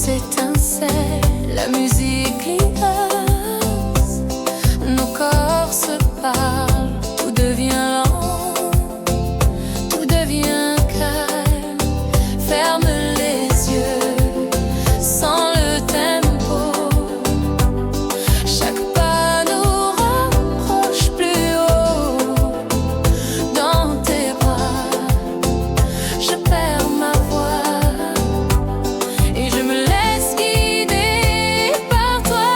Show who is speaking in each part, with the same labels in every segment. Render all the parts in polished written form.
Speaker 1: s'étincelle, la musique lumineuse, nos corps se parlent, tout devient lent, tout devient calme. Ferme les yeux, sans le tempo, chaque pas nous rapproche plus haut. Dans tes bras, je perds ma voix et je me laisse guider par toi.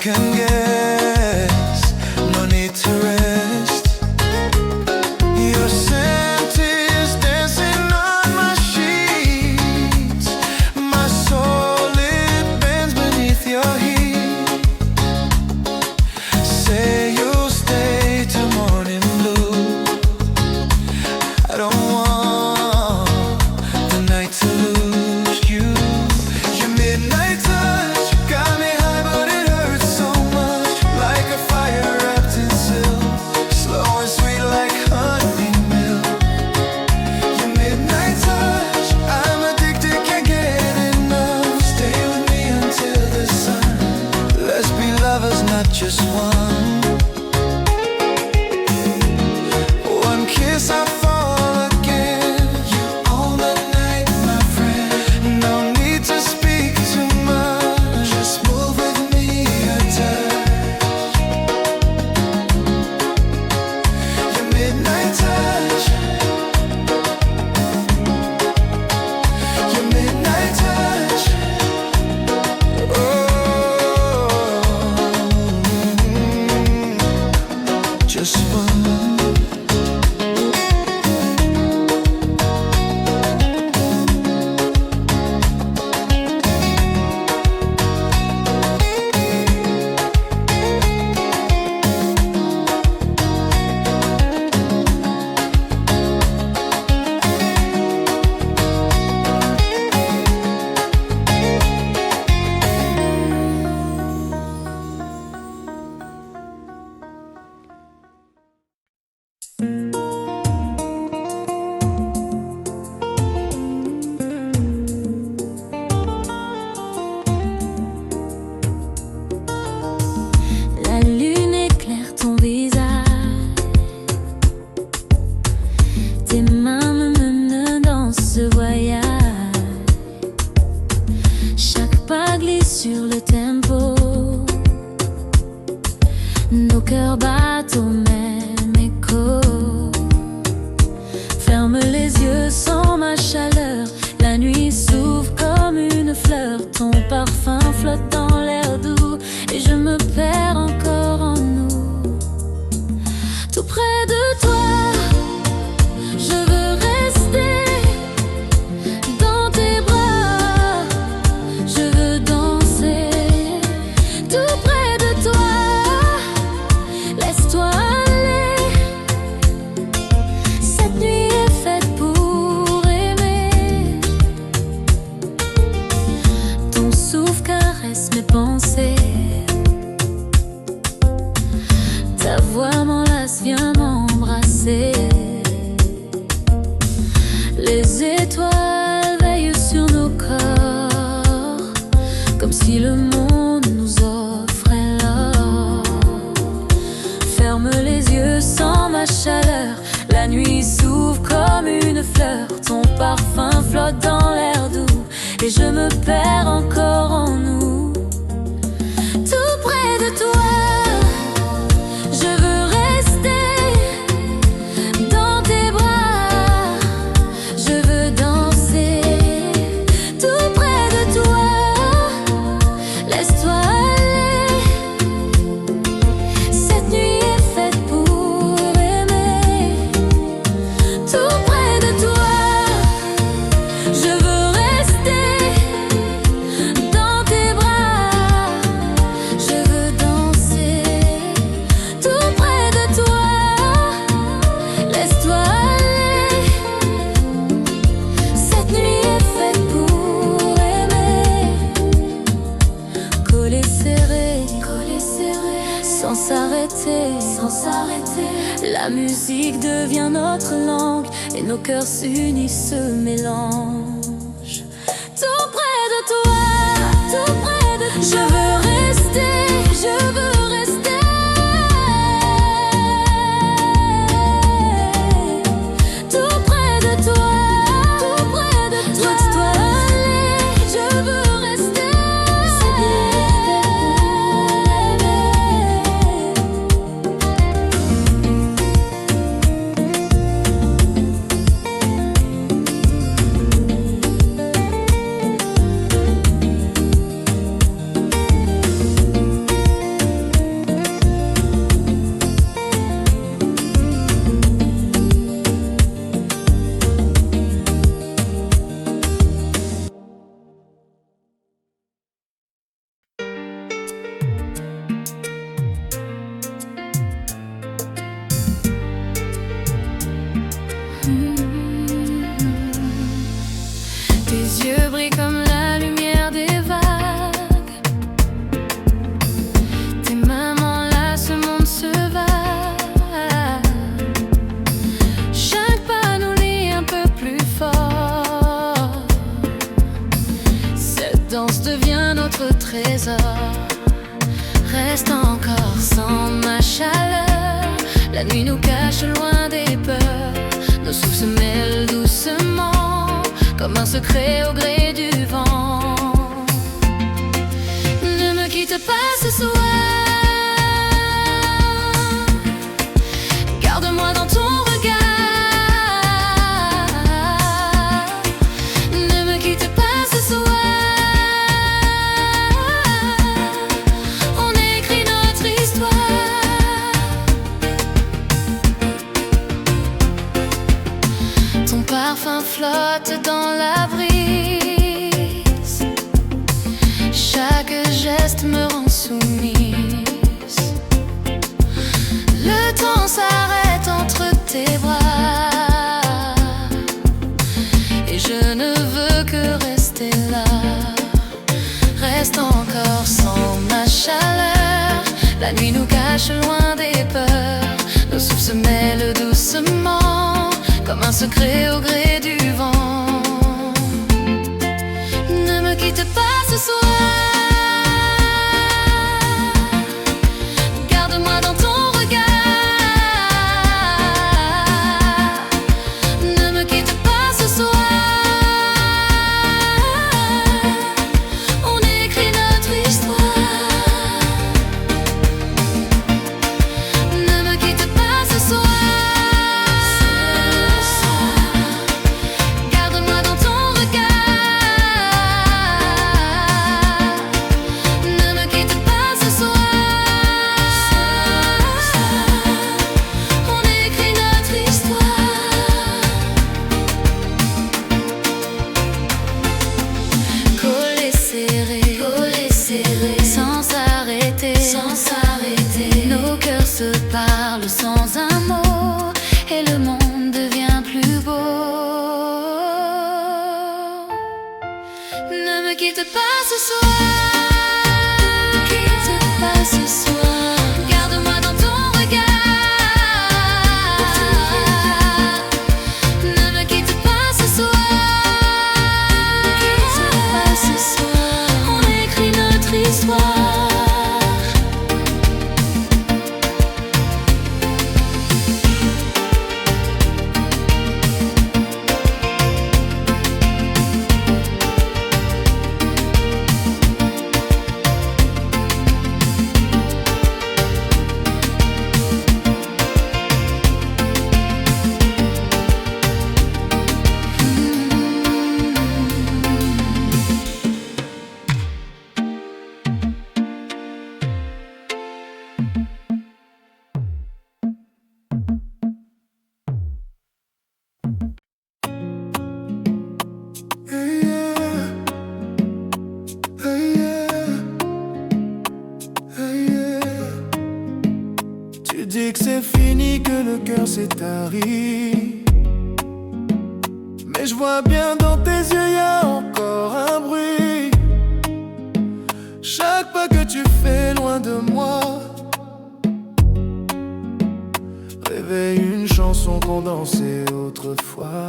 Speaker 2: second guess, no need to rest. Your scent is dancing on my sheets. My soul, it bends beneath your heat. Say you'll stay till morning blue. I don't want the night to lose you. Your midnight touch got me high, but it hurts so much. Like a fire wrapped in silk, slow and sweet like honey milk. Your midnight touch, I'm addicted, can't get enough. Stay with me until the sun. Let's be lovers, not just one. One kiss, I fall again. You own the night, my friend. No need to speak too much. Just move with me, your touch. Your midnight touch. Your midnight touch. Oh, just one.
Speaker 1: La lune éclaire ton visage. Tes mains me mènent dans ce voyage. Chaque pas glisse sur le tempo. Nos cœurs battent au même écho. Ferme les yeux, sens ma chaleur. La nuit s'ouvre comme une fleur. Ton parfum flotte dans l'air doux. Et je me perds encore en nous. Tout près de toi, je veux rester. Dans tes bras, je veux danser. Tout près de toi, laisse-toi aller. Cette nuit est faite pour aimer. Ton souffle caresse mes pensées. Ta voix m'enlace, viens m'embrasser. Les étoiles veillent sur nos corps, comme si le monde nous offrait l'or. Ferme les yeux, sens ma chaleur. La nuit s'ouvre comme une fleur. Ton parfum flotte dans l'air doux. Et je me perds encore en nous. Tout près de toi, je veux rester. Dans tes bras, je veux danser. Tout près de toi, laisse-toi aller. Cette nuit est faite pour aimer. Tout près de toi, je veux rester. Dans tes bras, je veux danser. Tout près de toi, laisse-toi aller. Cette nuit est faite pour aimer. Collé serré, sans s'arrêter, sans s'arrêter. La musique devient notre langue et nos cœurs s'unissent, se mélangent. Tout près de toi, tout près de toi. Je veux rester, je veux rester. Tout près de toi, tout près de toi. Laisse-toi aller, je veux rester. Cette nuit est faite pour aimer. La nuit nous cache loin des peurs. Nos souffles se mêlent doucement, comme un secret au gré du vent. Ne me quitte pas ce soir, garde-moi dans ton regard. Ne me quitte pas ce soir, on écrit notre histoire. Ton parfum flotte dans la brise, chaque geste me rend soumise. Le temps s'arrête entre tes bras, et je ne veux que rester là. Reste encore sans ma chaleur. La nuit nous cache loin des peurs. Nos souffles se mêlent doucement, comme un secret au gré du vent. Ne me quitte pas ce soir, garde-moi dans ton regard. Ne me quitte pas ce soir, on écrit notre histoire. Ne me quitte pas ce soir, garde-moi dans ton regard. Ne me quitte pas ce soir, on écrit notre histoire. Collés serrés, sans s'arrêter, nos cœurs se parlent sans un mot, et le monde devient plus beau. Ne me quitte pas ce soir, garde-moi dans ton regard. Ne me quitte pas ce soir, on écrit notre histoire.
Speaker 2: Tu dis que c'est fini, que le cœur s'est tari, mais je vois bien dans tes yeux, y a encore un bruit. Chaque pas que tu fais loin de moi réveille une chanson qu'on dansait autrefois.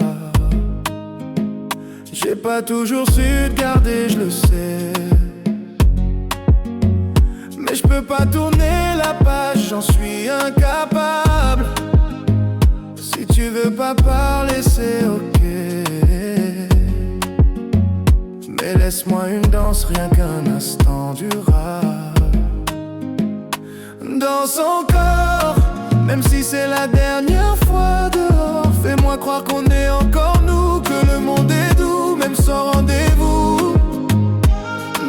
Speaker 2: J'ai pas toujours su te garder, je le sais, mais je peux pas tourner la page, j'en suis incapable. Si tu veux pas parler, c'est ok, mais laisse-moi une danse, rien qu'un instant durable. Danse encore, même si c'est la dernière fois dehors. Fais-moi croire qu'on est encore nous, que le monde est doux, même sans rendez-vous.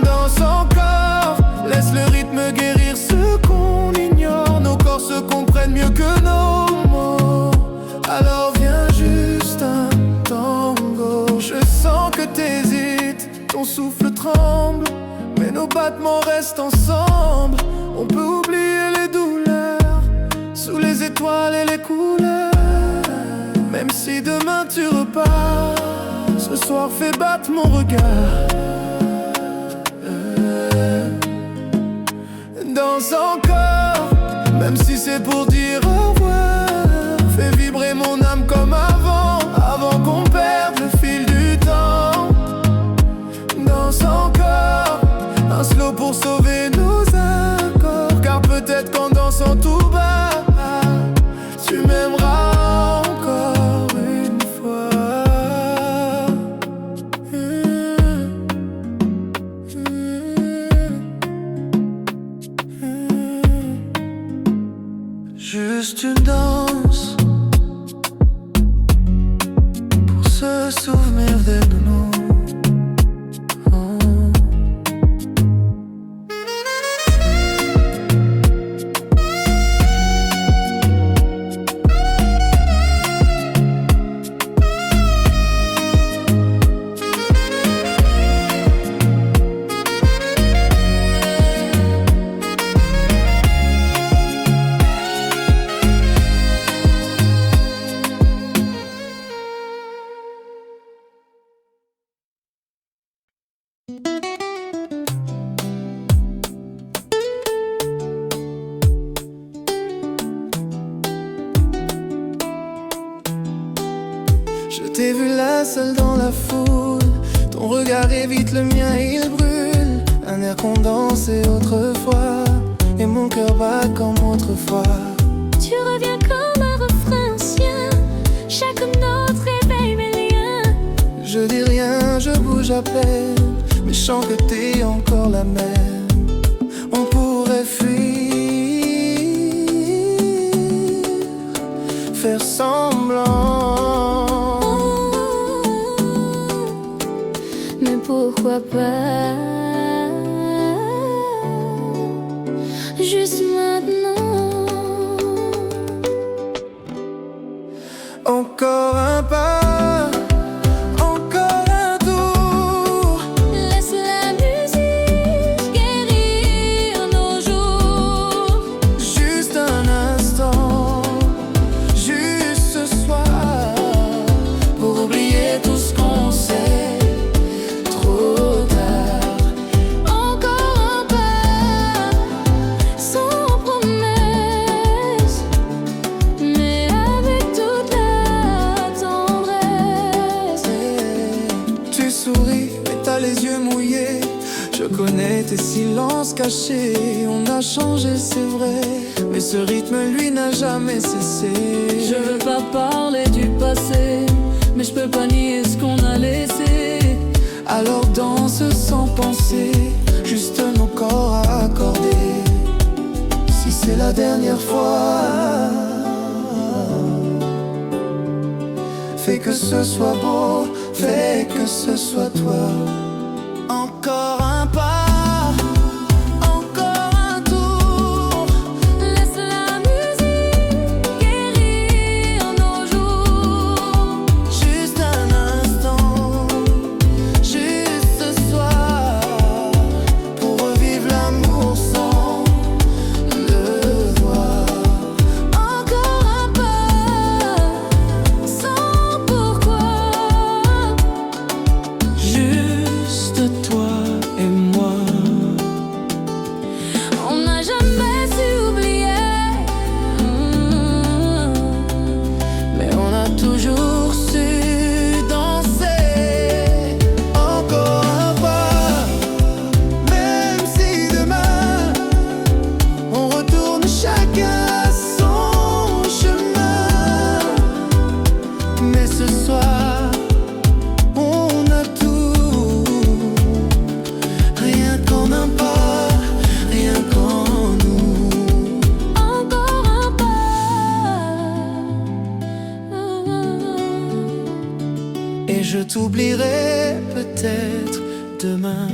Speaker 2: Danse encore, laisse le rythme guérir ce qu'on ignore. Nos corps se comprennent mieux que nos mots. Alors viens juste un tango. Je sens que t'hésites, ton souffle tremble, mais nos battements restent ensemble. On peut oublier les douleurs sous les étoiles et les couleurs. Même si demain tu repars, ce soir fais battre mon regard. Danse encore, même si c'est pour dire au revoir. Fais vibrer mon âme comme avant, avant qu'on perde le fil du temps. Danse encore, un slow pour sauver nos accords. Car peut-être qu'en dansant tout bas, souvenir de nous. Je t'ai vu là seul dans la foule, ton regard évite le mien, il brûle. Un air condensé autrefois, et mon cœur bat comme autrefois.
Speaker 1: Tu reviens comme un refrain ancien, chaque note réveille mes liens.
Speaker 2: Je dis rien, je bouge à peine, mais je sens que t'es encore la même. On pourrait fuir, faire semblant,
Speaker 1: mais pourquoi pas juste maintenant?
Speaker 2: encore un pas, encore un tour.
Speaker 1: Laisse la musique guérir nos jours.
Speaker 2: Juste un instant, juste ce soir, pour oublier tout ce qu'on sait. Trop tard.
Speaker 1: Encore un pas, sans promesse, mais avec toute la tendresse.
Speaker 2: Tu souris, mais t'as les yeux mouillés. Je connais tes silences cachés. On a changé, c'est vrai, mais ce rythme, lui, n'a jamais cessé.
Speaker 3: Je veux pas parler du passé, mais je peux pas nier ce qu'on a laissé.
Speaker 2: Alors danse sans penser, juste nos corps à accorder. Si c'est la dernière fois, fais que ce soit beau, fais que ce soit toi. Encore un pas, encore un tour.
Speaker 1: Laisse la musique guérir nos jours.
Speaker 2: Juste un instant, juste ce soir, pour revivre l'amour sans le voir.
Speaker 1: Encore un pas, sans pourquoi.
Speaker 3: Juste toi et moi.
Speaker 1: On n'a jamais su oublier,
Speaker 2: Mais on a toujours su danser. Encore un pas, même si demain on retourne chacun à son chemin. Mais ce soir, on a tout. Rien qu'en un pas, rien qu'en nous.
Speaker 1: encore un pas.
Speaker 2: Et je t'oublierai peut-être demain.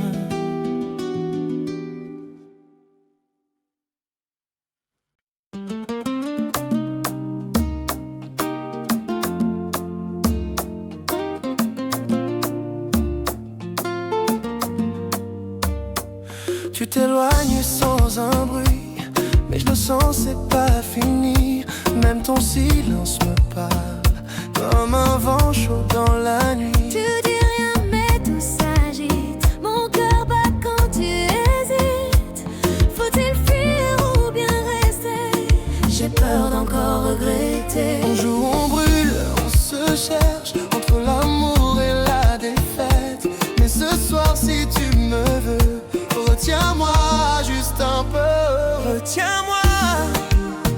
Speaker 2: Tu t'éloignes sans un bruit, mais je le sens, c'est pas fini. Même ton silence me parle, comme un vent chaud dans la nuit.
Speaker 1: Tu dis rien mais tout s'agite. Mon cœur bat quand tu hésites. Faut-il fuir ou bien rester? J'ai peur d'encore regretter.
Speaker 2: On joue, on brûle, on se cherche entre l'amour et la défaite. Mais ce soir, si tu me veux, retiens-moi juste un peu. Retiens-moi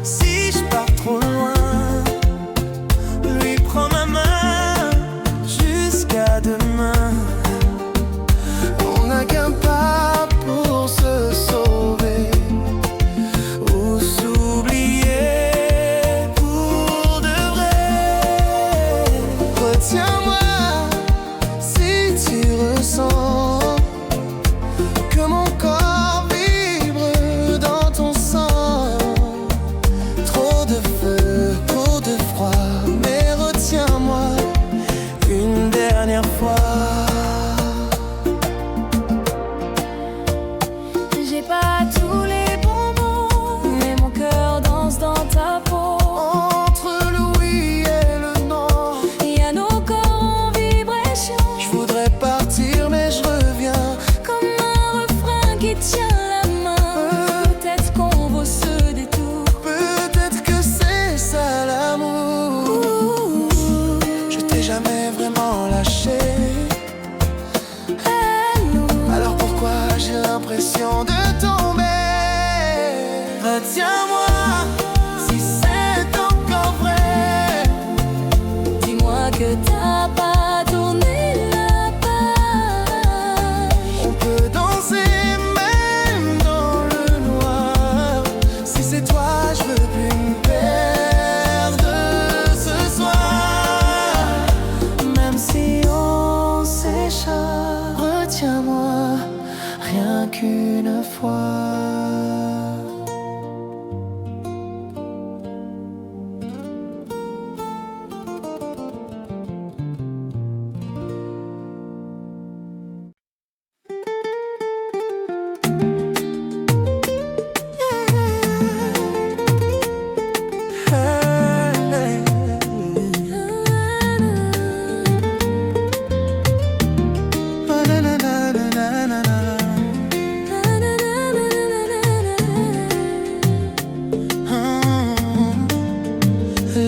Speaker 2: si je pars trop loin. Lui, prends ma main jusqu'à demain. On n'a qu'un pas pour se sauver ou s'oublier pour de vrai.
Speaker 1: que t'as pas tourné la page.
Speaker 2: On peut danser même dans le noir. Si c'est toi, je veux plus me perdre ce soir. Même si on s'échappe, retiens-moi rien qu'une fois.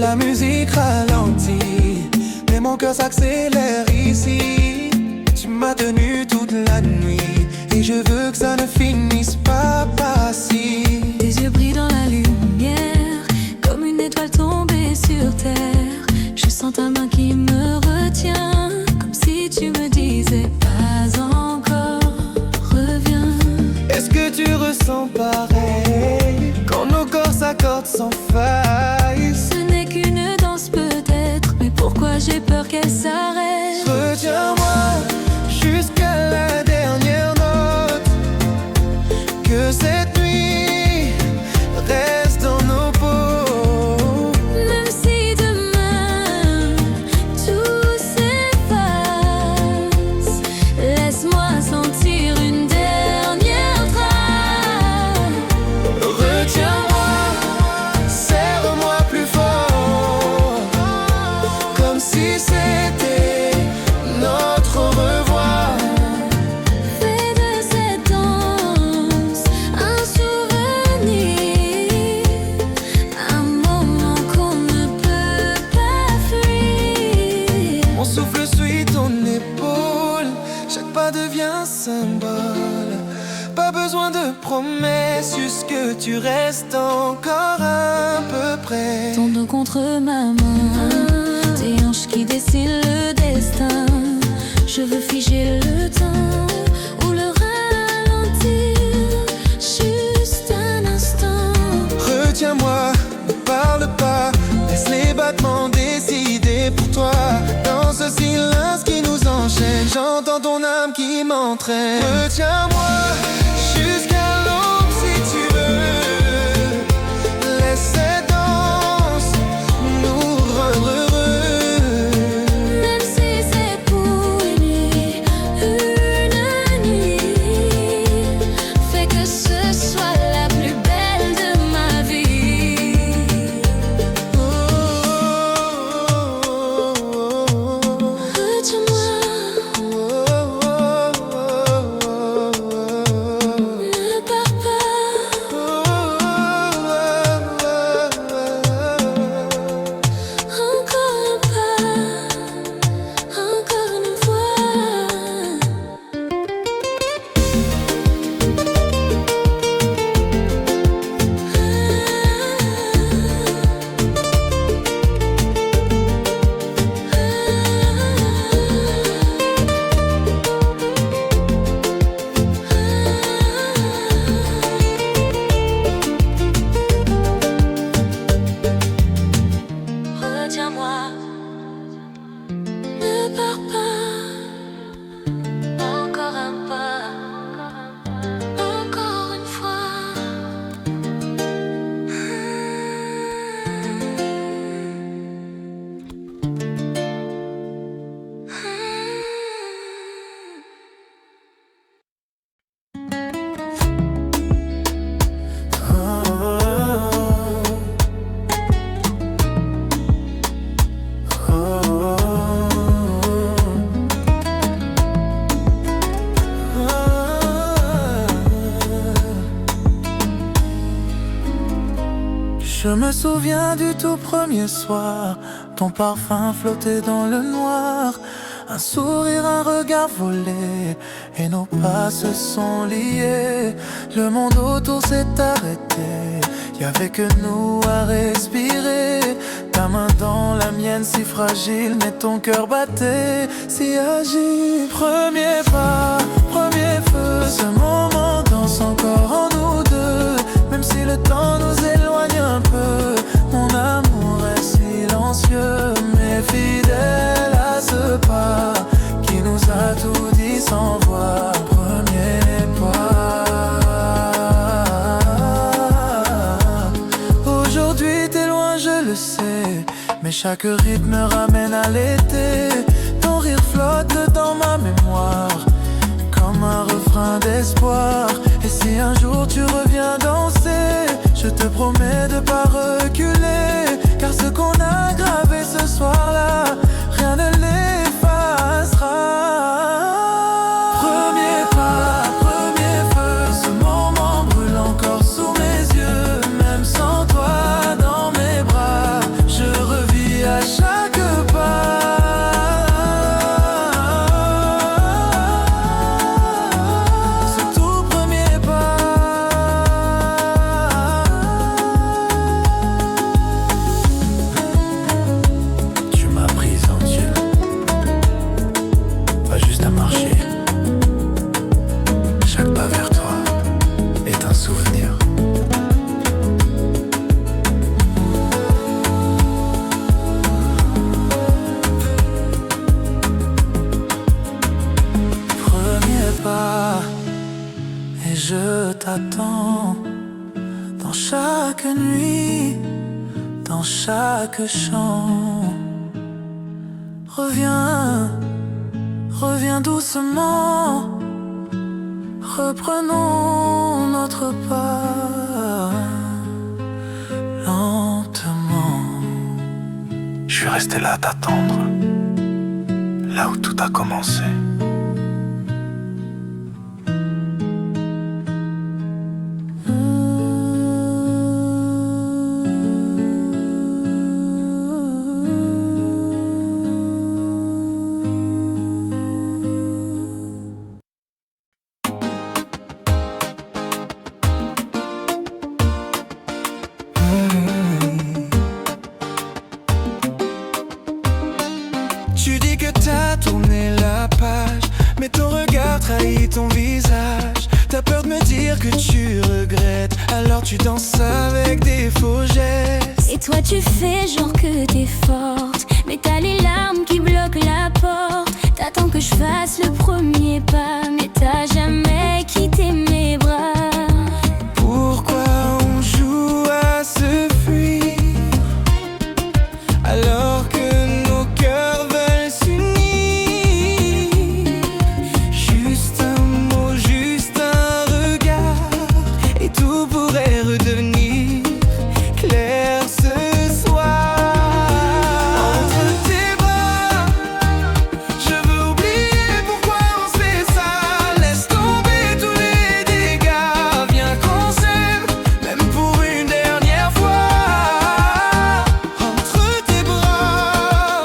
Speaker 2: La musique ralentit, mais mon cœur s'accélère ici. Tu m'as tenu toute la nuit, et je veux que ça ne finisse pas par ici.
Speaker 1: Tes yeux brillent dans la lumière, comme une étoile tombée sur terre. Je sens ta main qui me retient, comme si tu me disais pas encore, reviens.
Speaker 2: Est-ce que tu ressens pareil, quand nos corps s'accordent sans faille?
Speaker 1: Ce n'est qu'une danse peut-être, mais pourquoi j'ai peur qu'elle s'arrête?
Speaker 2: Retiens-moi jusqu'à la dernière note, que cette nuit reste dans nos peaux.
Speaker 1: Même si demain tout s'efface, laisse-moi sentir une dernière trace.
Speaker 2: Retiens-moi, serre-moi plus fort, comme si c'était notre au revoir.
Speaker 1: Fais de cette danse un souvenir, un moment qu'on ne peut pas fuir.
Speaker 2: Mon souffle suit ton épaule, chaque pas devient symbole. Pas besoin de promesses, juste que tu restes encore un peu près.
Speaker 1: Ton dos contre ma main, tes hanches qui dessinent le destin. Je veux figer le temps ou le ralentir, juste un instant.
Speaker 2: Retiens-moi, ne parle pas, laisse les battements décider pour toi. Dans ce silence qui nous enchaîne, j'entends ton âme qui m'entraîne. Retiens-moi jusqu'à l'aube si tu veux. Laisse cette danse nous rendre heureux.
Speaker 1: Même si c'est pour une nuit, fais que ce soit la plus belle de ma vie. Retiens-moi, ne pars pas. Encore un pas, encore une fois. Retiens-moi, ne pars pas. Encore un pas, encore une fois.
Speaker 2: Je me souviens du tout premier soir, ton parfum flottait dans le noir. Un sourire, un regard volé, et nos pas se sont liés. Le monde autour s'est arrêté, y'avait que nous à respirer. Ta ta main dans la mienne si fragile, mais ton cœur battait si agile. Premier pas, premier feu, ce moment danse encore en nous deux. Même si le temps nous éloigne un peu, mon amour est silencieux, mais fidèle à ce pas qui nous a tout dit sans voix. Premier pas. Aujourd'hui t'es loin, je le sais, mais chaque rythme ramène à l'été. Ton rire flotte dans ma mémoire comme un refrain d'espoir. Et si un jour tu reviens danser, je te promets de pas reculer, car ce qu'on a gravé ce soir-là, rien ne l'effacera. Premier pas, premier feu, ce moment brûle encore sous mes yeux. Même sans toi dans mes bras, je revis à chaque pas. Et je t'attends dans chaque nuit, dans chaque chant. Reviens, reviens doucement, reprenons notre pas lentement. Je suis resté là à t'attendre, là où tout a commencé. Tu dis que t'as tourné la page, mais ton regard trahit ton visage. T'as peur de me dire que tu regrettes, alors tu danses avec des faux gestes.
Speaker 1: Et toi tu fais genre que t'es forte, mais t'as les larmes qui bloquent la porte. T'attends que je fasse le premier pas, mais t'as jamais quitté mes bras.
Speaker 2: Pourquoi on joue à se fuir alors que nos cœurs veulent s'unir? Juste un mot, juste un regard, et tout pourrait redevenir clair ce soir. Entre tes bras, je veux oublier pourquoi on se fait ça. Laisse tomber tous les dégâts, viens qu'on s'aime, même pour une dernière fois. Entre tes bras,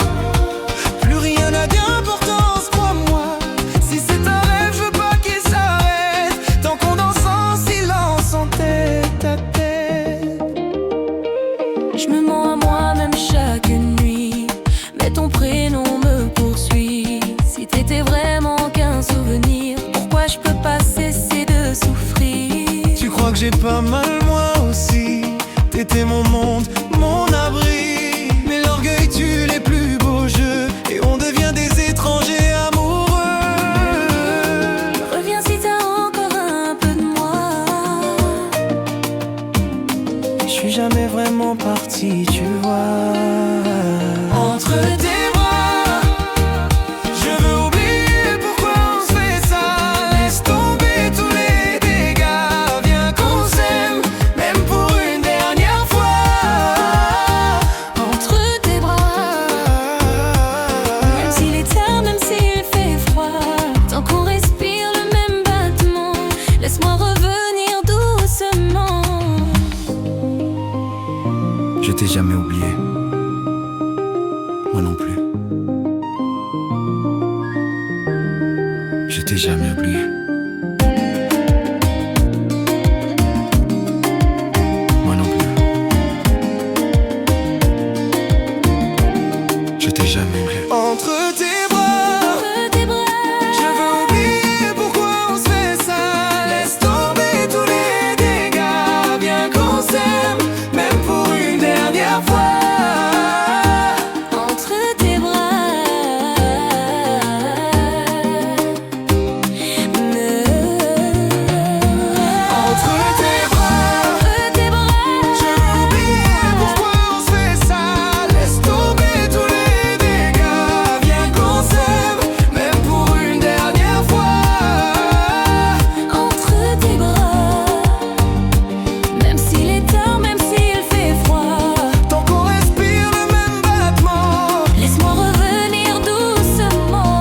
Speaker 2: plus rien n'a d'importance, crois-moi. Si c'est un rêve, je veux pas qu'il s'arrête, tant qu'on danse en silence en tête à tête.
Speaker 1: Je me mens à moi-même chaque nuit, mais ton prénom me poursuit. Si t'étais vraiment qu'un souvenir, pourquoi je peux pas cesser de souffrir?
Speaker 2: Tu crois que j'ai pas mal moi aussi? T'étais mon monde, mon abri, mais l'orgueil tue les plus beaux jeux, et on devient des étrangers amoureux.
Speaker 1: Reviens si t'as encore un peu de moi.
Speaker 2: Je suis jamais vraiment parti, tu vois. Entre tes bras, je veux oublier pourquoi on se fait ça. Laisse tomber tous les dégâts, viens qu'on s'aime, même pour une dernière fois.
Speaker 1: Entre tes bras, même s'il est tard, même s'il fait froid, tant qu'on respire le même battement, laisse-moi revenir doucement.
Speaker 2: Je t'ai jamais oublié, moi non plus. Je t'ai jamais oublié. Moi non plus. jamais mieux.
Speaker 4: Entre tes bras,
Speaker 1: Je
Speaker 4: veux oublier pourquoi on se fait ça. Laisse tomber tous les dégâts. Viens qu'on s'aime, même pour une dernière fois.
Speaker 1: entre tes bras.
Speaker 4: Entre tes bras, je veux oublier pourquoi on se fait ça. Laisse tomber tous les dégâts. Viens qu'on s'aime, même pour une dernière fois.
Speaker 1: Entre tes bras, même s'il est tard, même s'il fait froid,
Speaker 4: Tant qu'on respire le même battement.
Speaker 1: laisse-moi revenir doucement.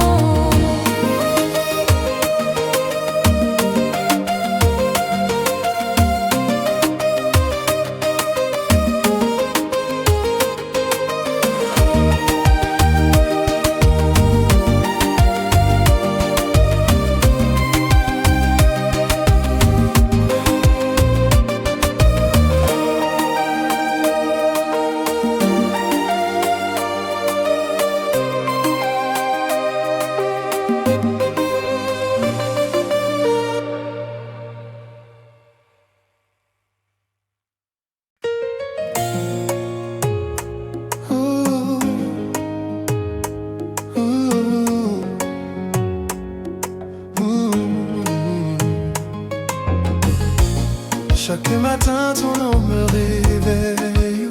Speaker 4: Chaque matin ton nom me réveille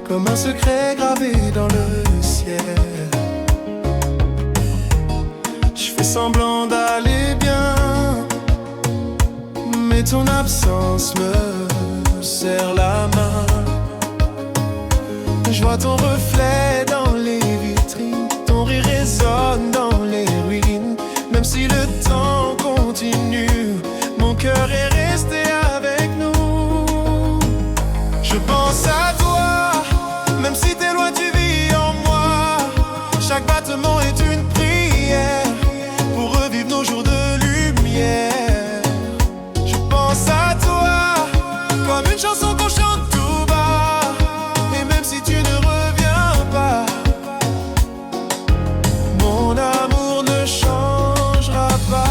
Speaker 4: comme un secret gravé dans le ciel. Je fais semblant d'aller bien, mais ton absence me serre la main. Je vois ton reflet dans les vitrines, ton rire résonne dans les ruines. Même si le temps continue, mon cœur est resté avec nous. Je pense à toi, même si t'es loin, tu vis en moi. Chaque battement est une prière pour revivre nos jours de lumière. Je pense à toi, comme une chanson qu'on chante tout bas. Et même si tu ne reviens pas, mon amour ne changera pas.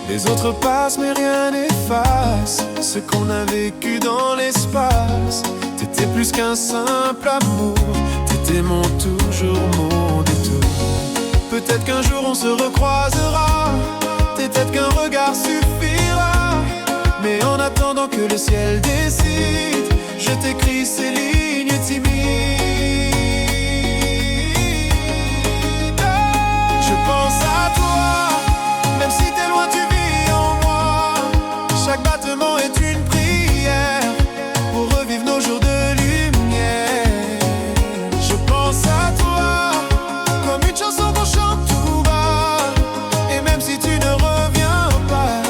Speaker 4: Les autres passent mais rien n'efface ce qu'on a vécu dans l'espace. T'étais plus qu'un simple amour, t'étais mon toujours, mon détour. Peut-être qu'un jour on se recroisera, peut-être qu'un regard suffira. Mais en attendant que le ciel décide, je t'écris ces lignes timides. Je pense à toi, même si t'es loin, tu vis en moi. Chaque battement est une prière pour revivre nos jours de lumière. Je pense à toi, comme une chanson qu'on chante tout bas. Et même si tu ne reviens pas,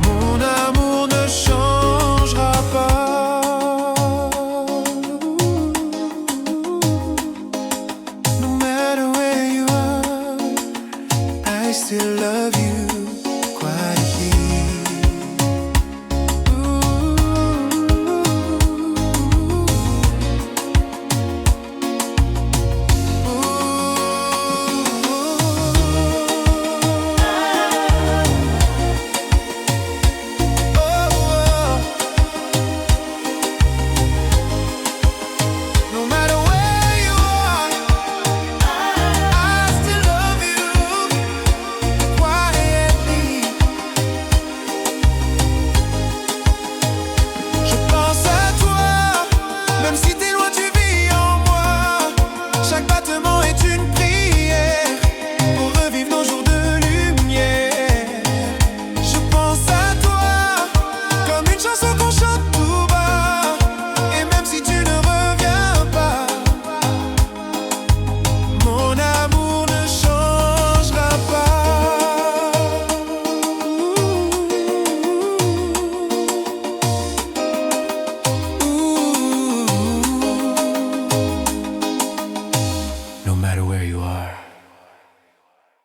Speaker 4: mon amour ne changera pas. No matter where you are, I still love you quietly. No matter where you are, I still love you quietly.
Speaker 2: are,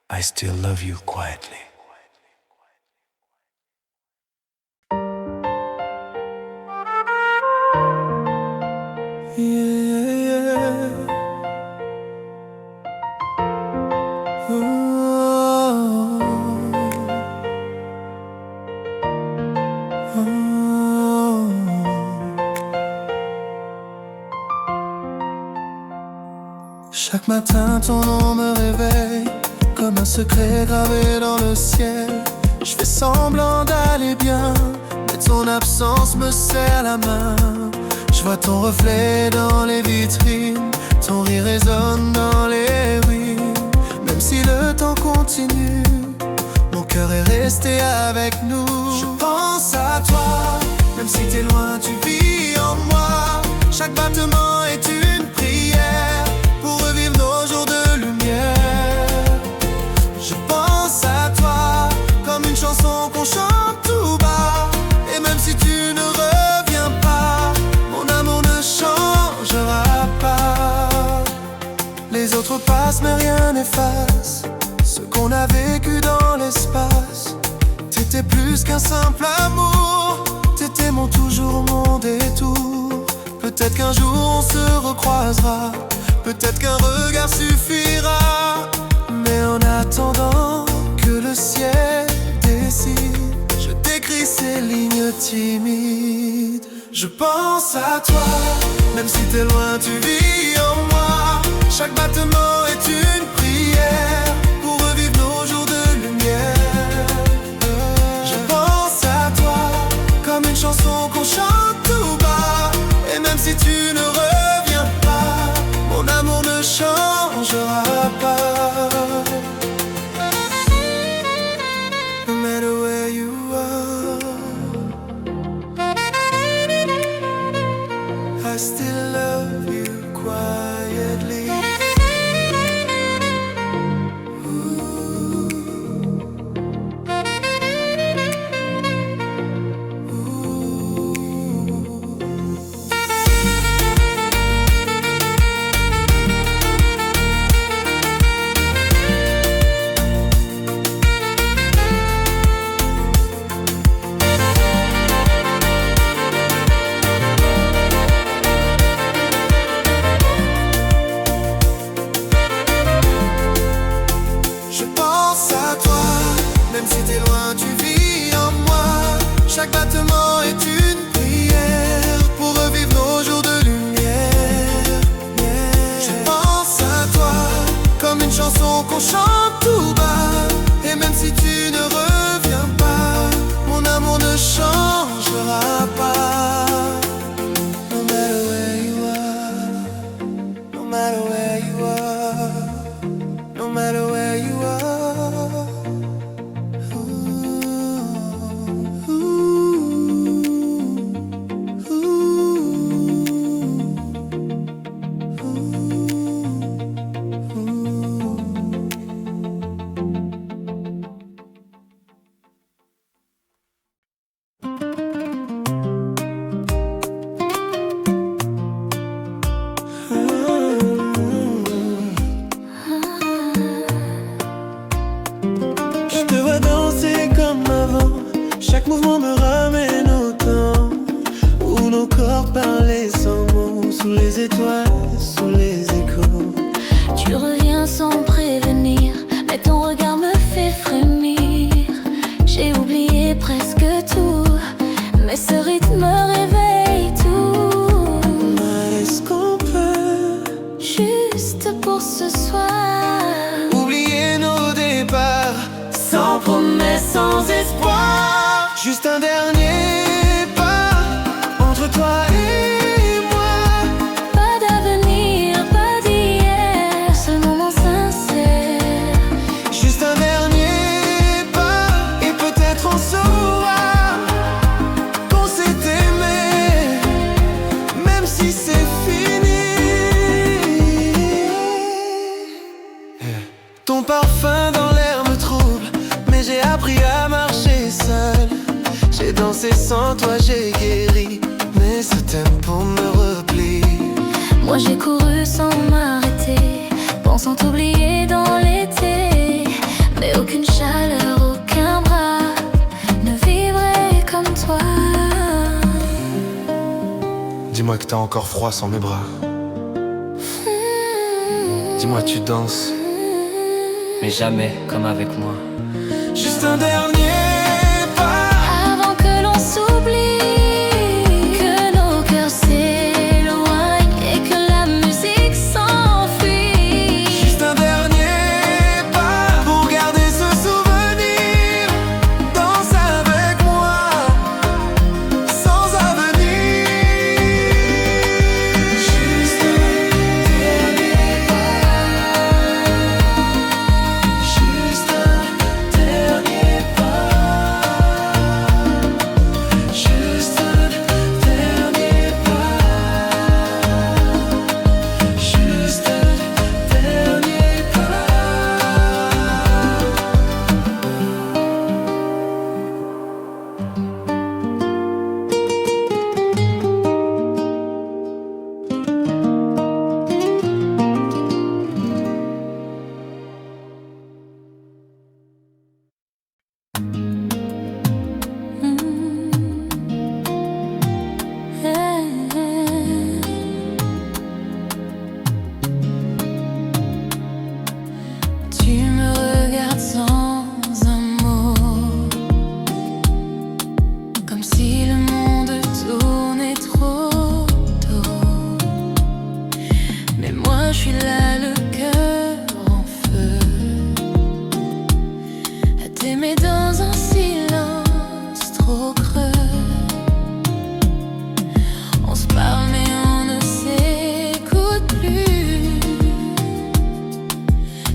Speaker 2: I still love you quietly.
Speaker 4: Chaque matin ton nom me réveille comme un secret gravé dans le ciel. Je fais semblant d'aller bien, mais ton absence me serre la main. Je vois ton reflet dans les vitrines, ton rire résonne dans les ruines. Même si le temps continue, mon cœur est resté avec nous. Je pense à toi, même si t'es loin, tu vis en moi. Chaque battement est une prière pour revivre nos jours de lumière. Je pense à toi comme une chanson qu'on chante tout bas. Et même si tu ne reviens pas, mon amour ne changera pas. Les autres passent mais rien n'efface ce qu'on a vécu dans l'espace. T'étais plus qu'un simple amour, t'étais mon toujours, mon détour. Peut-être qu'un jour on se recroisera, peut-être qu'un regard suffira. Mais en attendant que le ciel décide, je t'écris ces lignes timides. Je pense à toi, même si t'es loin, tu vis en moi. Chaque battement est une prière pour revivre nos jours de lumière. Je pense à toi comme une chanson qu'on chante tout bas. Et même si tu ne reviens pas, mon amour ne changera pas. No matter where you are, I still love you quietly. Même si t'es loin, tu vis en moi. Chaque battement est une prière pour revivre nos jours de lumière. Je pense à toi comme une chanson qu'on chante tout bas. Et même si tu ne reviens pas, mon amour ne changera pas. No matter where you are, no matter where you are, no matter where you are. Chaque mouvement me ramène au temps où nos corps parlaient sans mots, sous les étoiles, sous les échos.
Speaker 1: Tu reviens sans prévenir, mais ton regard me fait frémir. J'ai oublié presque tout, mais ce rythme réveille tout.
Speaker 4: Est-ce qu'on peut,
Speaker 1: juste pour ce soir,
Speaker 4: oublier nos départs,
Speaker 1: sans promesse, sans espoir?
Speaker 4: Juste un dernier pas entre toi et moi.
Speaker 1: Pas d'avenir, pas d'hier, ce moment sincère.
Speaker 4: Juste un dernier pas et peut-être on saura qu'on s'est aimé, même si c'est fini. Ton parfum dans l'air me trouble, mais j'ai appris à marcher seul. J'ai dansé sans toi, j'ai guéri, mais ce tempo me replie.
Speaker 1: Moi j'ai couru sans m'arrêter pensant t'oublier dans l'été. Mais aucune chaleur, aucun bras ne vivrait comme toi.
Speaker 4: Dis-moi que t'as encore froid sans mes bras. Dis-moi tu danses,
Speaker 5: mais jamais comme avec moi.
Speaker 2: Juste un dernier pas
Speaker 1: Avant que l'on s'oublie, que nos cœurs s'éloignent et que la musique s'enfuit.
Speaker 2: Juste un dernier pas pour garder ce souvenir. Danse avec moi, sans avenir. Juste un dernier pas. Juste un dernier pas. Juste un dernier pas. Juste un dernier pas.
Speaker 1: Tu me regardes sans un mot, comme si le monde tournait trop tôt. Mais moi je suis là, le cœur en feu, à t'aimer dans un silence trop creux. On se parle mais on ne s'écoute plus.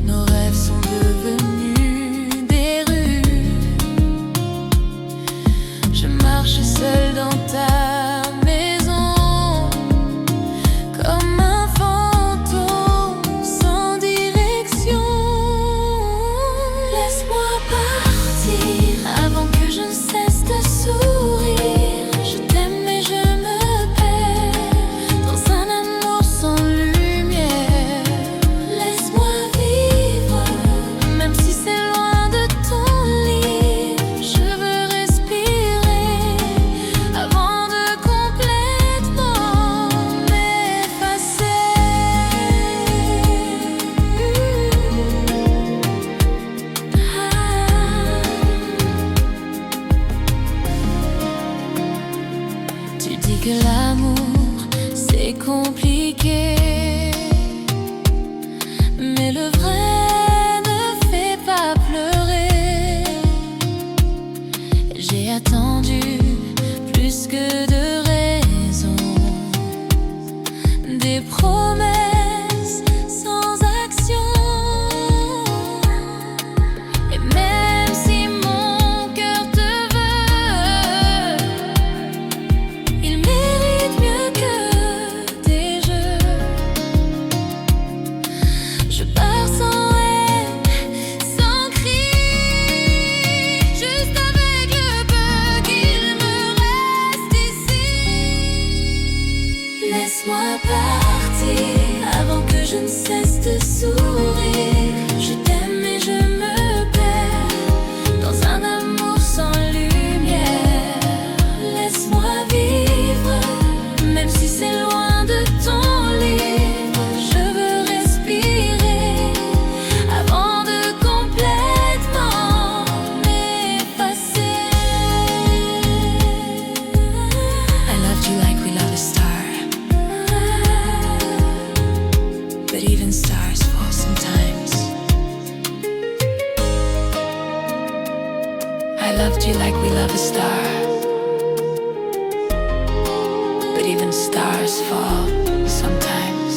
Speaker 1: Nos rêves sont devenus des rues. Je marche seule dans ta maison, comme un fantôme sans direction. Laisse-moi partir avant que je ne cesse de sourire. Je t'aime et je me perds dans un amour sans lumière. Laisse-moi vivre, même si c'est loin de ton lit. Je veux respirer avant de complètement m'effacer. Tu dis que l'amour c'est compliqué, mais le vrai ne fait pas pleurer. J'ai attendu plus que de raisons, des promesses sans action. Et même si mon cœur te veut, il mérite mieux que des jeux. Je pars sans haine, sans cri, juste avec le peu qu'il me reste ici. Laisse-moi partir avant que je ne cesse de sourire. Je t'aime et je me perds dans un amour sans lumière. Laisse-moi vivre, même si c'est loin de ton lit. Je veux respirer avant de complètement m'effacer. I loved you like we love a star, but even stars fall sometimes. I loved you like we love a star, but even stars fall sometimes.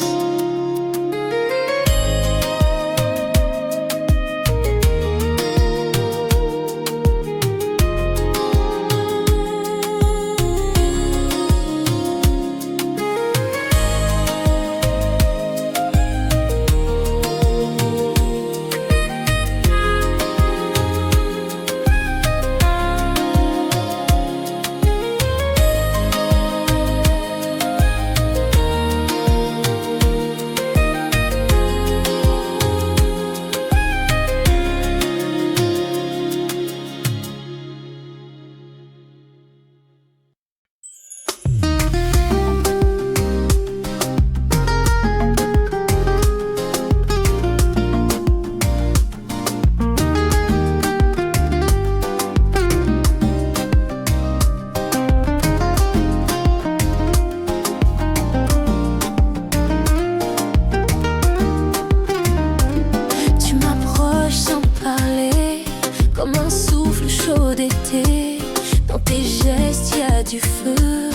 Speaker 1: du feu,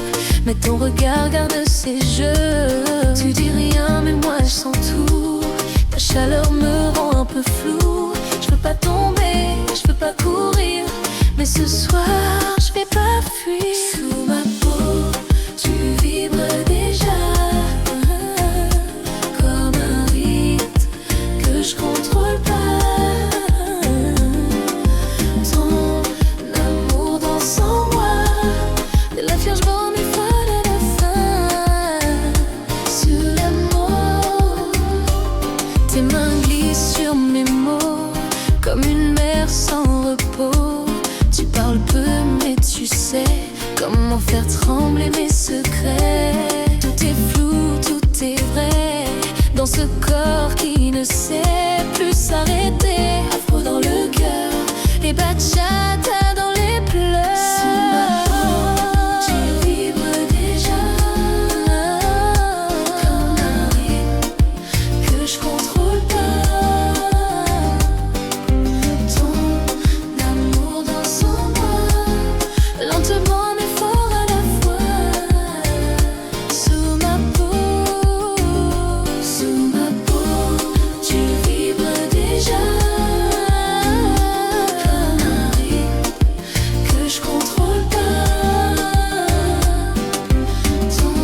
Speaker 1: mais ton regard garde ses jeux. Tu dis rien mais moi je sens tout. Ta chaleur me rend un peu flou. Je veux pas tomber, je veux pas courir, mais ce soir je vais pas fuir. Sous ma peau, tu vibres déjà comme un rythme que je contrôle pas. Ton amour danse en moi, de la vierge bonne et folle à la fin. Sous l'amour, tes mains glissent sur mes mots comme une mer sans repos. Tu parles peu mais tu sais comment faire trembler mes secrets. Tout est flou, tout est vrai dans ce corps qui ne sait plus s'arrêter. Afro dans le cœur et bachata dans les pleurs. Sous ma peau, tu vibres déjà comme un rythme que je contrôle pas. Ton amour danse en moi, lentement mais fort à la fois. Sous ma peau, tu vibres déjà comme un rythme que je contrôle pas. Ton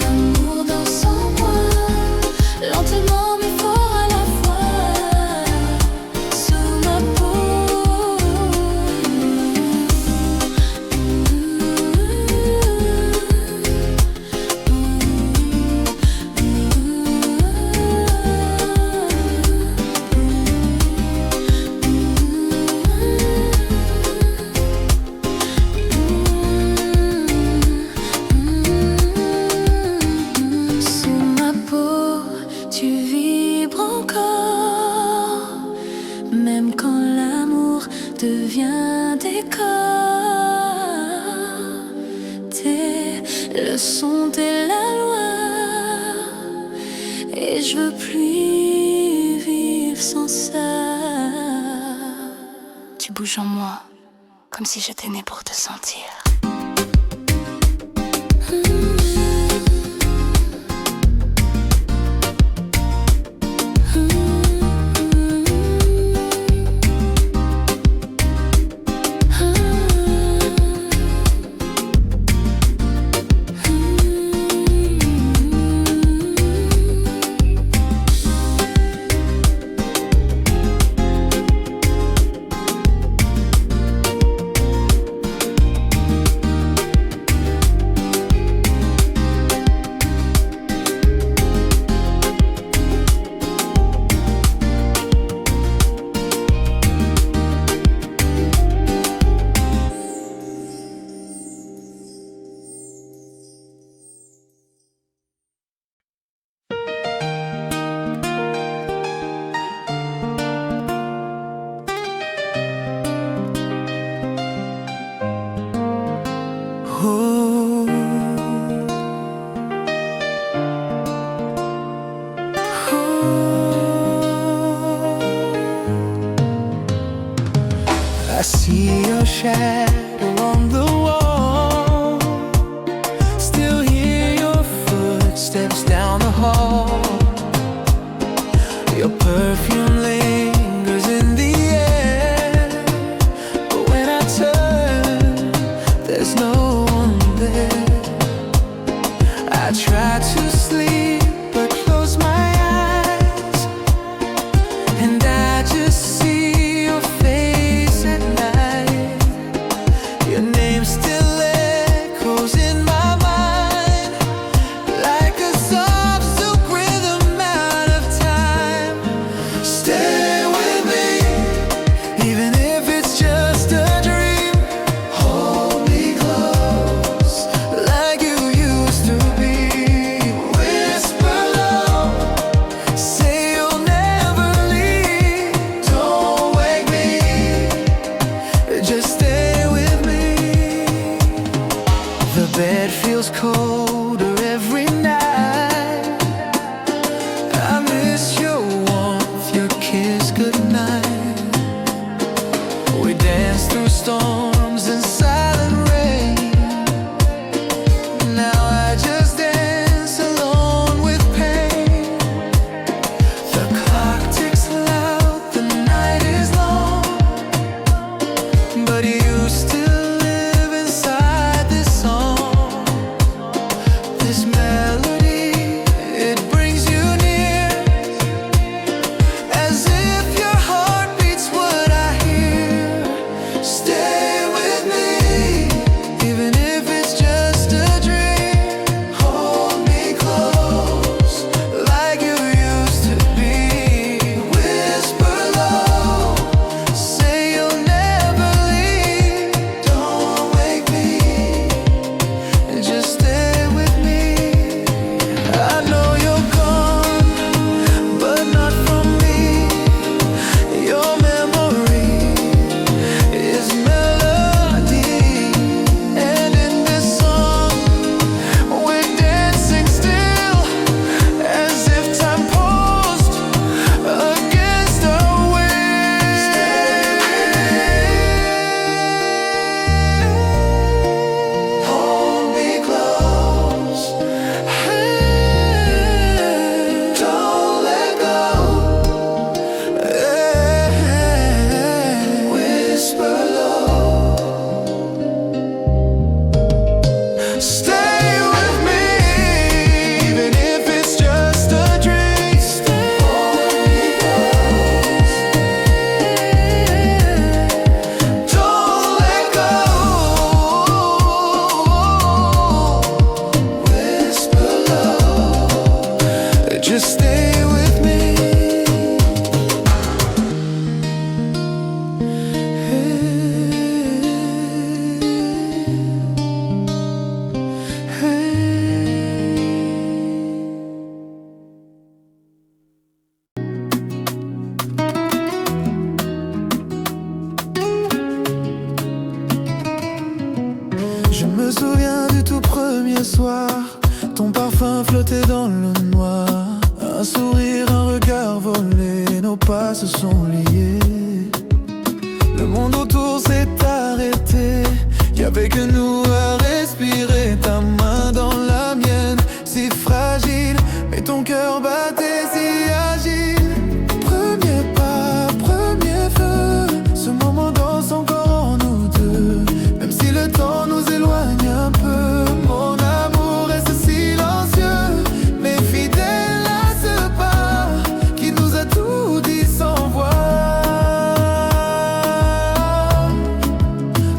Speaker 1: amour danse en moi, lentement mais fort à la fois. Sous ma peau. Sous ma peau, tu vibres encore, même quand l'amour devient décor. T'es le son, t'es la loi, et je veux plus vivre sans ça.
Speaker 6: Tu bouges en moi, comme si j'étais née pour te sentir.
Speaker 2: I see your shadow on the wall, still hear your footsteps down the hall. Your perfume lingers in the air, but when I turn, there's no one there. I try to sleep, but close my eyes, and I just see your face at night.
Speaker 4: glissé dans le noir. Un sourire, un regard volé, nos pas se sont liés. Le monde autour s'est arrêté, y'avait que nous à respirer. Ta main dans la mienne, si fragile, mais ton cœur battait si agile. Premier pas, premier feu, ce moment danse encore en nous deux. Même si le temps nous éloigne un peu, mon amour reste silencieux, mais fidèle à ce pas qui nous a tout dit sans voix.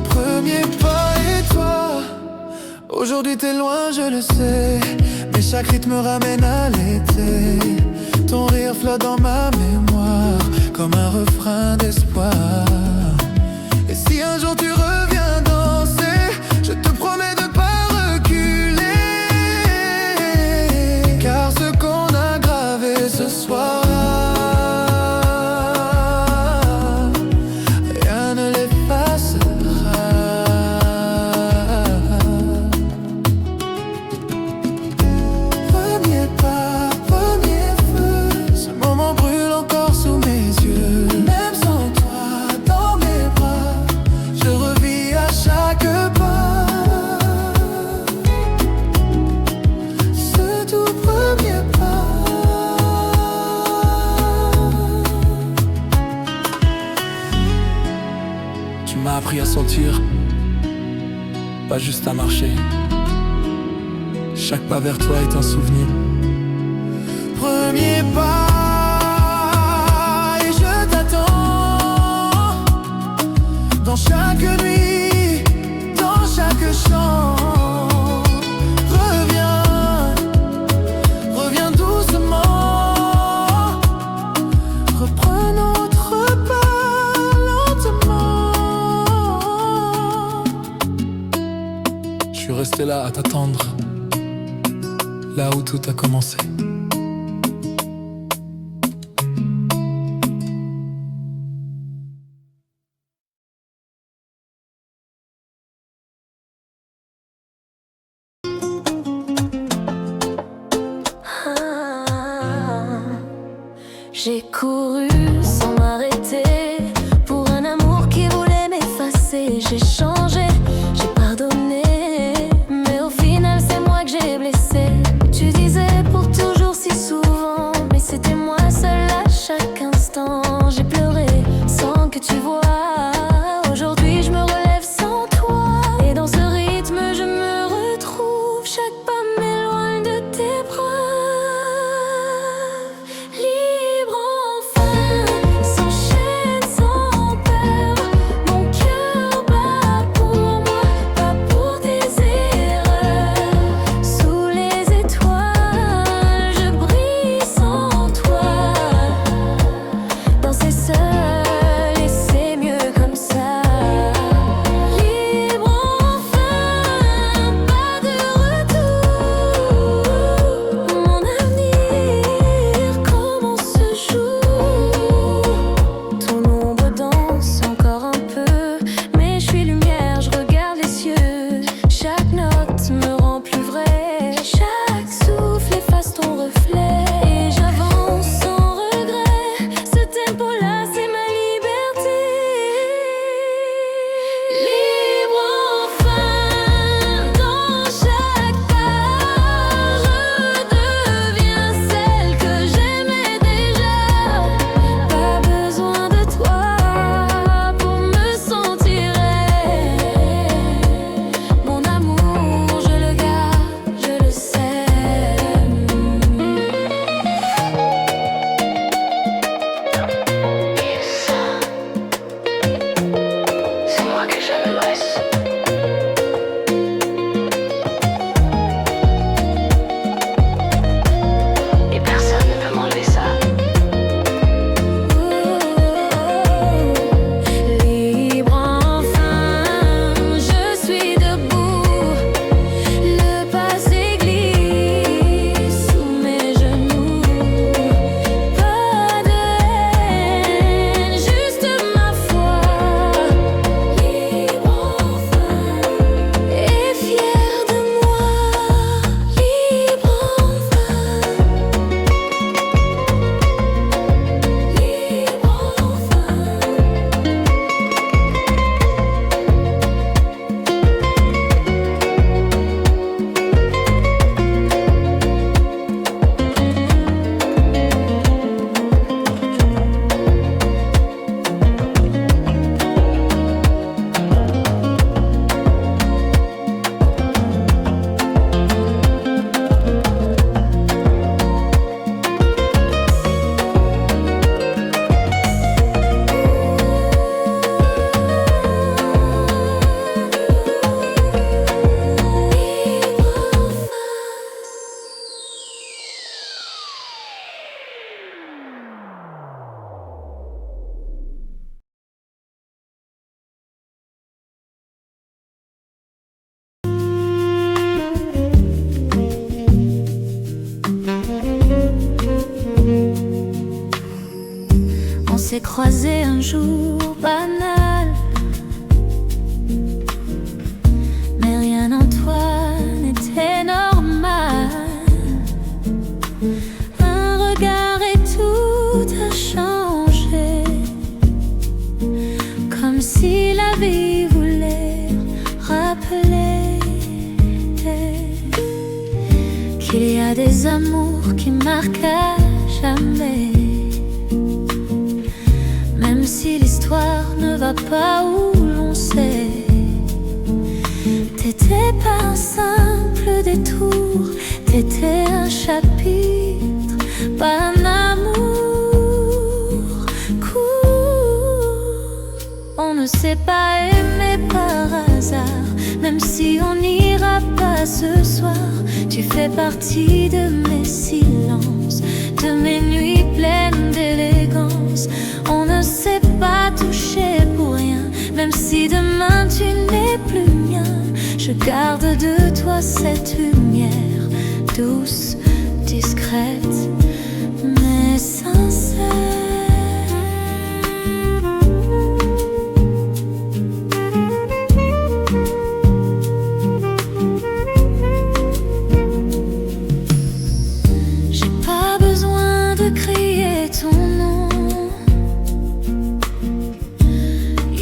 Speaker 4: Premier pas et toi, aujourd'hui t'es loin, je le sais, mais chaque rythme ramène à l'été. Ton rire flotte dans ma mémoire comme un refrain d'espoir. Et si un jour tu reviens danser, je te promets de pas reculer, car ce qu'on a gravé ce soir, rien ne l'effacera. Premier pas, premier feu, ce moment brûle encore sous mes yeux. Même sans toi dans mes bras, je revis à chaque pas ce tout premier pas. Tu m'as appris à sentir, pas juste à marcher. Chaque pas vers toi est un souvenir. Premier pas et je t'attends dans chaque nuit, dans chaque chant. Reviens, reviens doucement, reprenons notre pas lentement. Je suis resté là à t'attendre, là où tout a commencé.
Speaker 1: J'ai couru sans m'arrêter pour un amour qui voulait m'effacer. J'ai changé, j'ai pardonné, mais au final c'est moi que j'ai blessé. Tu disais pour toujours si souvent, mais c'était moi seule à chaque instant. J'ai pleuré sans que tu vois. Aujourd'hui je me relève sans toi, et dans ce rythme je me retrouve. Chaque pas m'éloigne de tes bras. Libre enfin, sans chaîne, sans peur, mon cœur bat s'est croisé un jour banal, mais rien en toi n'était normal. Un regard et tout a changé, comme si la vie voulait rappeler qu'il y a des amours qui marquent à jamais. Même si l'histoire ne va pas où l'on sait, t'étais pas un simple détour, t'étais un chapitre, pas un amour court. On ne s'est pas aimé par hasard, même si on n'ira pas ce soir. Tu fais partie de mes silences, de mes nuits pleines d'élégance. On ne s'est pas touché pour rien, même si demain tu n'es plus mien. Je garde de toi cette lumière, douce, discrète, mais sincère. J'ai pas besoin de crier ton nom,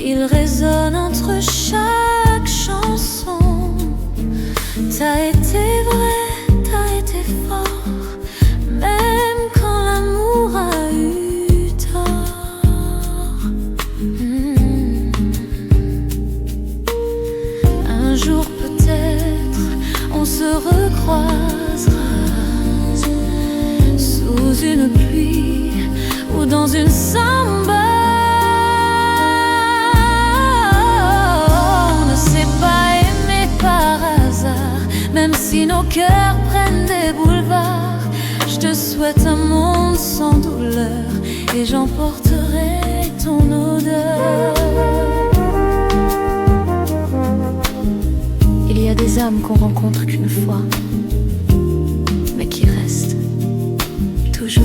Speaker 1: il résonne entre chaque chanson. T'as été vrai, t'as été fort, même quand l'amour a eu tort. Un jour peut-être on se recroisera, sous une pluie ou dans une samba. On ne s'est pas aimé par hasard, même si nos cœurs prennent des boulevards. Je te souhaite un monde sans douleur et j'emporterai ton odeur. Il y a des âmes qu'on rencontre qu'une fois, mais qui restent toujours.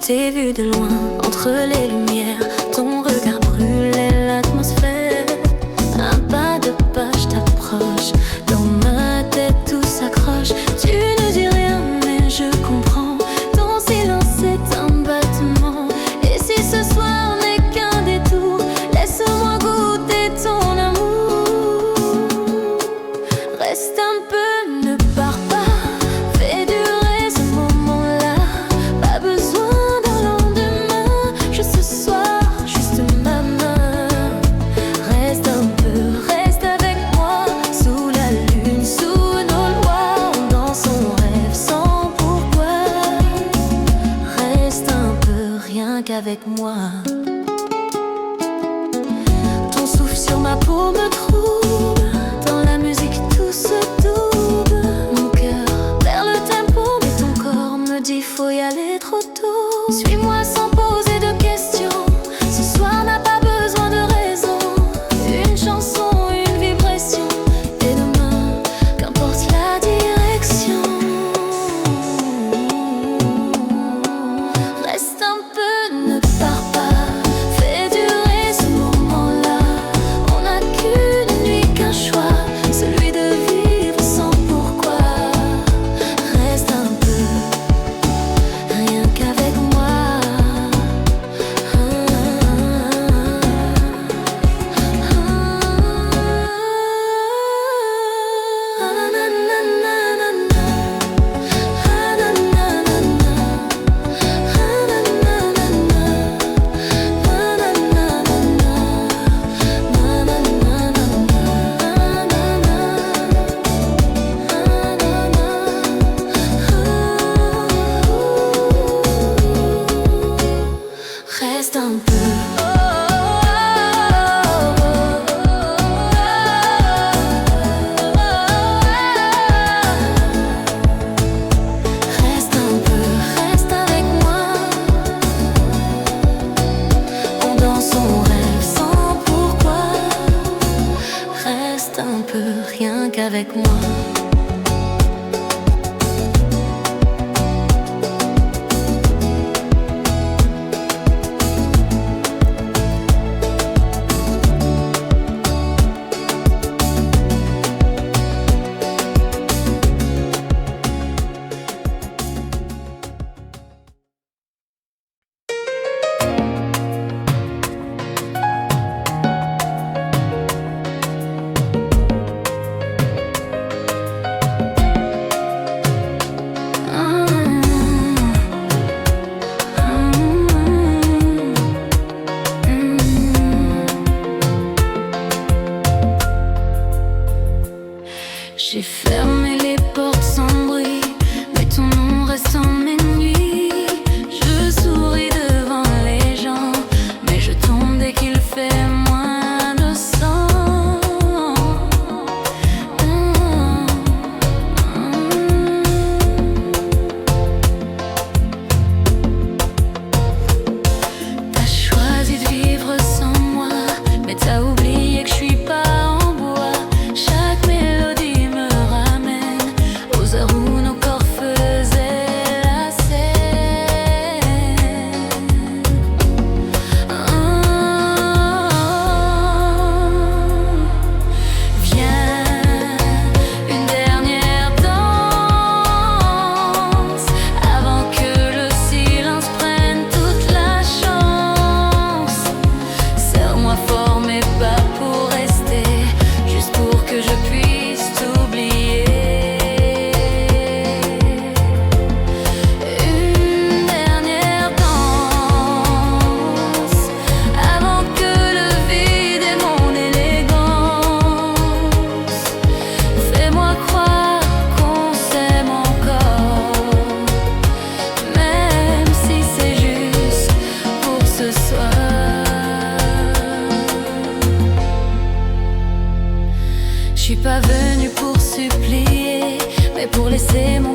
Speaker 1: T'ai vu de loin, entre les lumières, ton regard brûlait l'atmosphère. Un pas de pas, je t'approche, dans ma tête tout s'accroche. Tu ne dis rien mais je comprends, ton silence est un battement. Et si ce soir n'est qu'un détour, laisse-moi goûter ton amour. Reste un peu, ne pars pas, fais durer ce moment-là. Pas besoin ce soir, juste ma main. Reste un peu, reste avec moi, sous la lune, sous nos lois. On danse son rêve sans pourquoi. Reste un peu, rien qu'avec moi. Ton souffle sur ma peau me trouble, dans la musique tout se double. Mon cœur perd le tempo, mais ton corps me dit faut y aller trop tôt. Suis-moi sans poser de questions, ce soir n'a pas besoin de raison. Une chanson, une vibration, et demain, qu'importe la direction.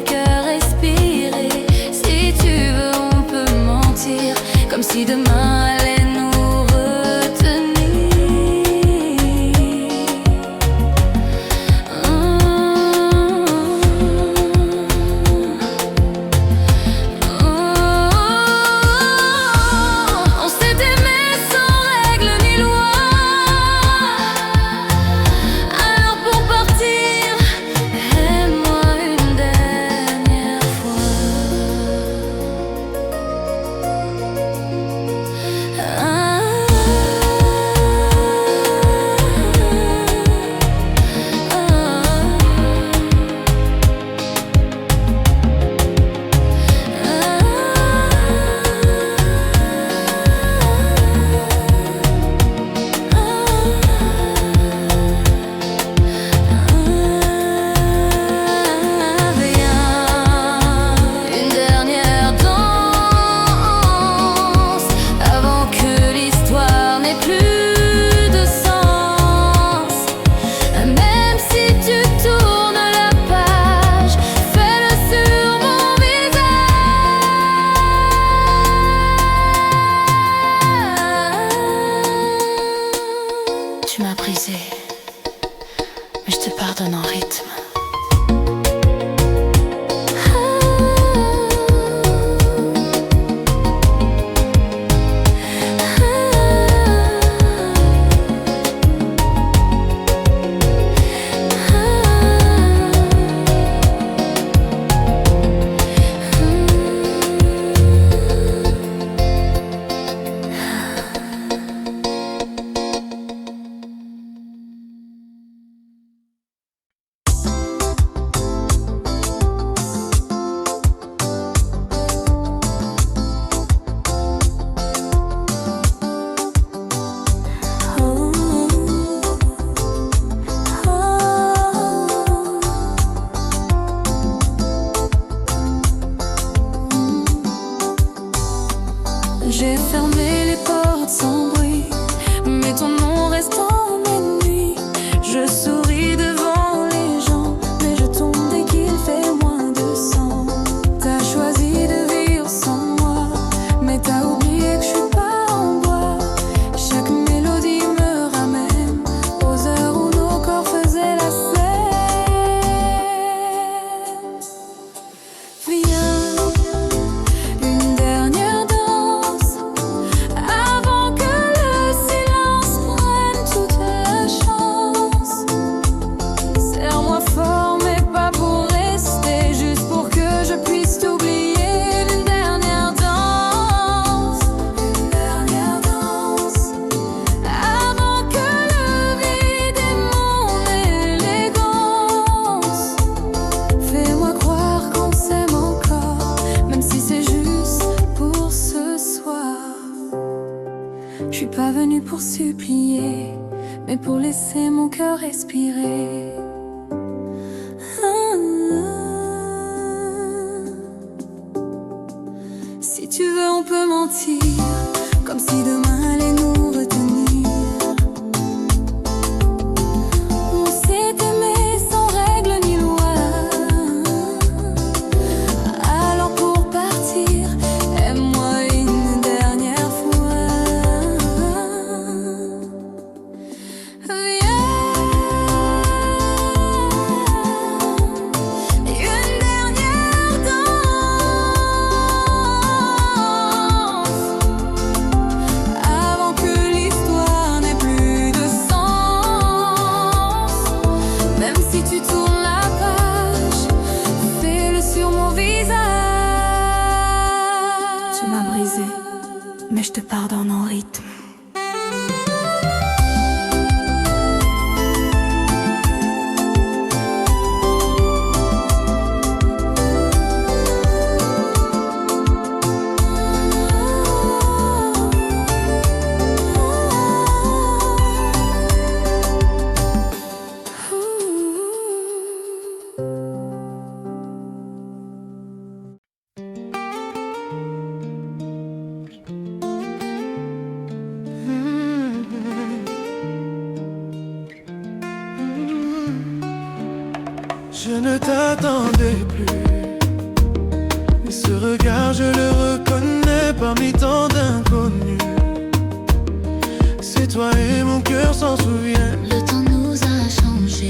Speaker 1: cœur respirer. Si tu veux, on peut mentir, comme si demain allait nous retenir. On s'est aimé sans règles ni loi. Alors pour partir, aime-moi une dernière fois. Une dernière danse avant que l'histoire n'ait plus de sens. Même si tu tournes la page, fais-le sur mon visage. Tu m'as brisé, mais je te pardonne en rythme. J'ai fermé les portes sans bruit, mais ton nom reste en mes nuits. Je souris devant les gens, mais je tombe dès qu'il fait moins de 100. T'as choisi de vivre sans moi, mais t'as oublié que je suis pas en bois. Chaque mélodie me ramène aux heures où nos corps faisaient la scène. Viens, une dernière danse avant que le silence prenne toute la chance. Serre-moi fort, mais pas pour rester, juste pour que je puisse t'oublier. Une dernière danse avant que le vide ait mon élégance. Fais-moi croire qu'on s'aime encore, même si c'est juste pour ce soir. Je suis pas venue pour supplier, mais pour laisser mon cœur respirer. Si tu veux, on peut mentir, comme si demain allait nous retenir. On s'est aimé sans règles ni loi. Alors pour partir, aime-moi une dernière fois. Viens, une dernière danse avant que l'histoire n'ait plus de sens. Même si tu tournes la page, fais-le sur mon visage. Tu m'as brisé, mais je te pardonne en rythme.
Speaker 4: Je ne t'attendais plus, toi et mon cœur s'en souvient.
Speaker 1: Le temps nous a changé,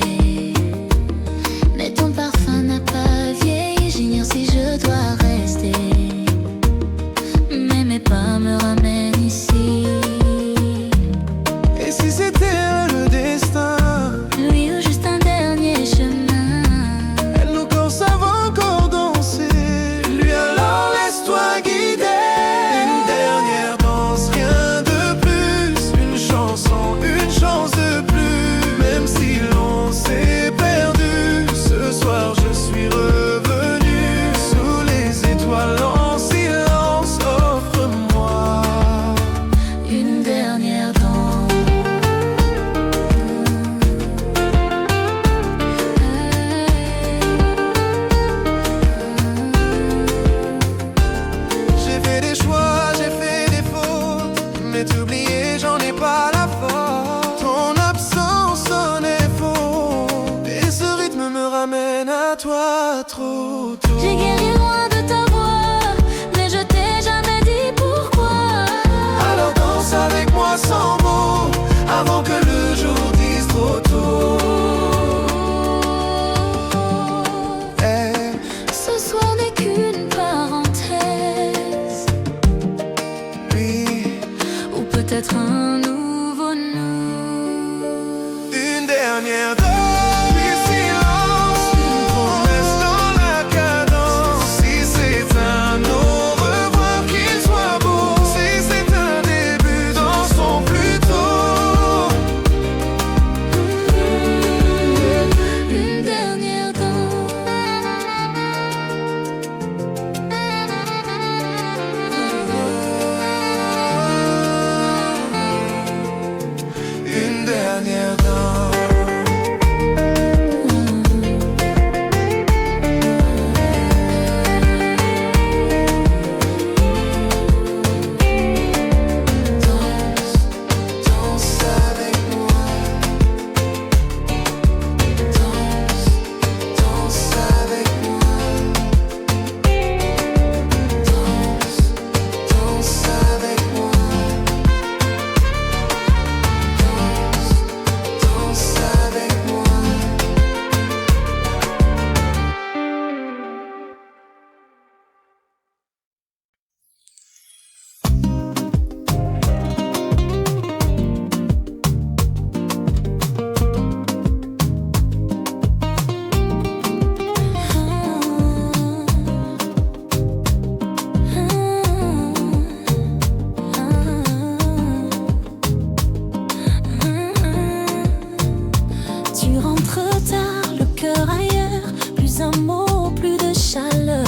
Speaker 1: mais ton parfum n'a pas vieilli. J'ignore si je dois rester, mais mes pas me ramènent ici.
Speaker 4: Et si c'était le destin,
Speaker 1: Oui, ou juste un dernier chemin.
Speaker 4: nos corps savent encore danser. Lui alors laisse-toi guider. Une dernière danse, rien de plus. Une chanson, une chance de plus. Même si l'on s'est perdu, ce soir je suis revenu. Sous les étoiles en silence, offre-moi
Speaker 1: Une dernière danse.
Speaker 4: J'ai fait des choix, j'ai fait des fautes, mais t'oublier, j'en ai pas la faute. Ton absence sonnait faux, et ce rythme me ramène à toi trop tôt.
Speaker 1: J'ai guéri loin de ta voix, mais je t'ai jamais dit pourquoi.
Speaker 4: Alors danse avec moi sans mots, avant que le jour dise trop tôt. Eh,
Speaker 1: Ce soir n'est qu'une parenthèse,
Speaker 4: oui,
Speaker 1: ou peut-être un nouveau nous.
Speaker 4: une dernière danse, puis silence, une promesse dans la cadence. Si c'est un au revoir, qu'il soit beau. Si c'est un début, dansons plus tôt.
Speaker 1: Une dernière
Speaker 4: Une dernière danse. Danse avec moi. Danse avec moi. Danse avec moi. Danse avec moi.
Speaker 1: Tu rentres tard, le cœur ailleurs, plus un mot, plus de chaleur.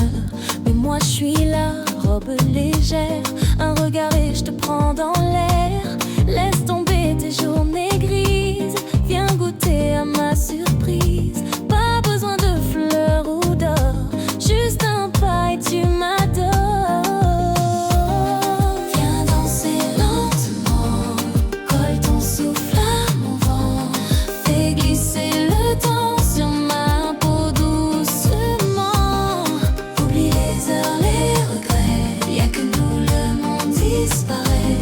Speaker 1: Mais moi je suis là, robe légère, un regard et je te prends dans l'air. Laisse tomber tes journées grises, viens goûter à ma surprise. Pas besoin de fleurs ou d'or, juste un pas et tu m'adores. Viens danser lentement, colle ton souffle à mon vent. Fais glisser le temps sur ma peau doucement. Oublie les heures, les regrets, y'a que nous, le monde disparaît.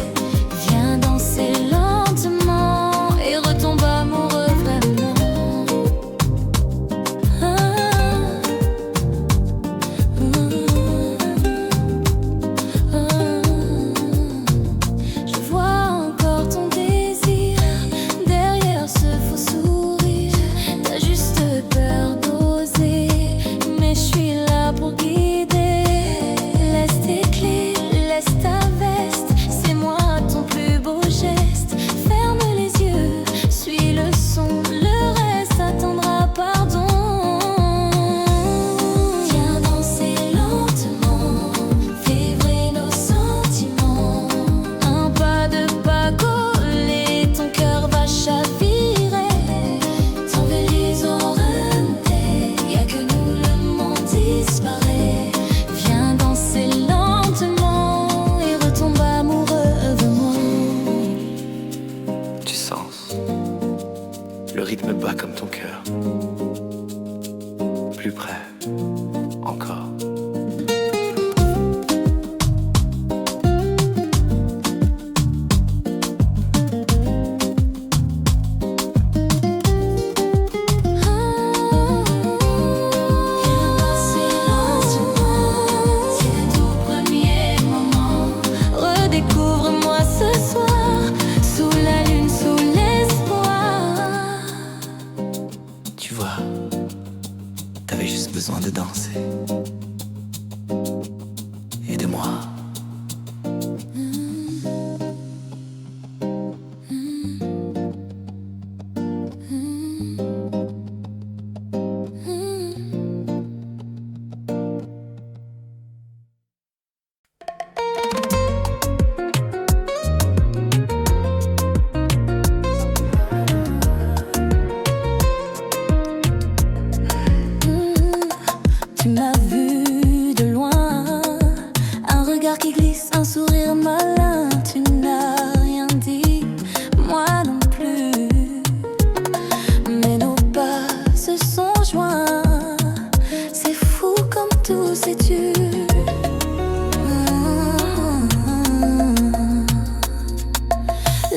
Speaker 1: tu.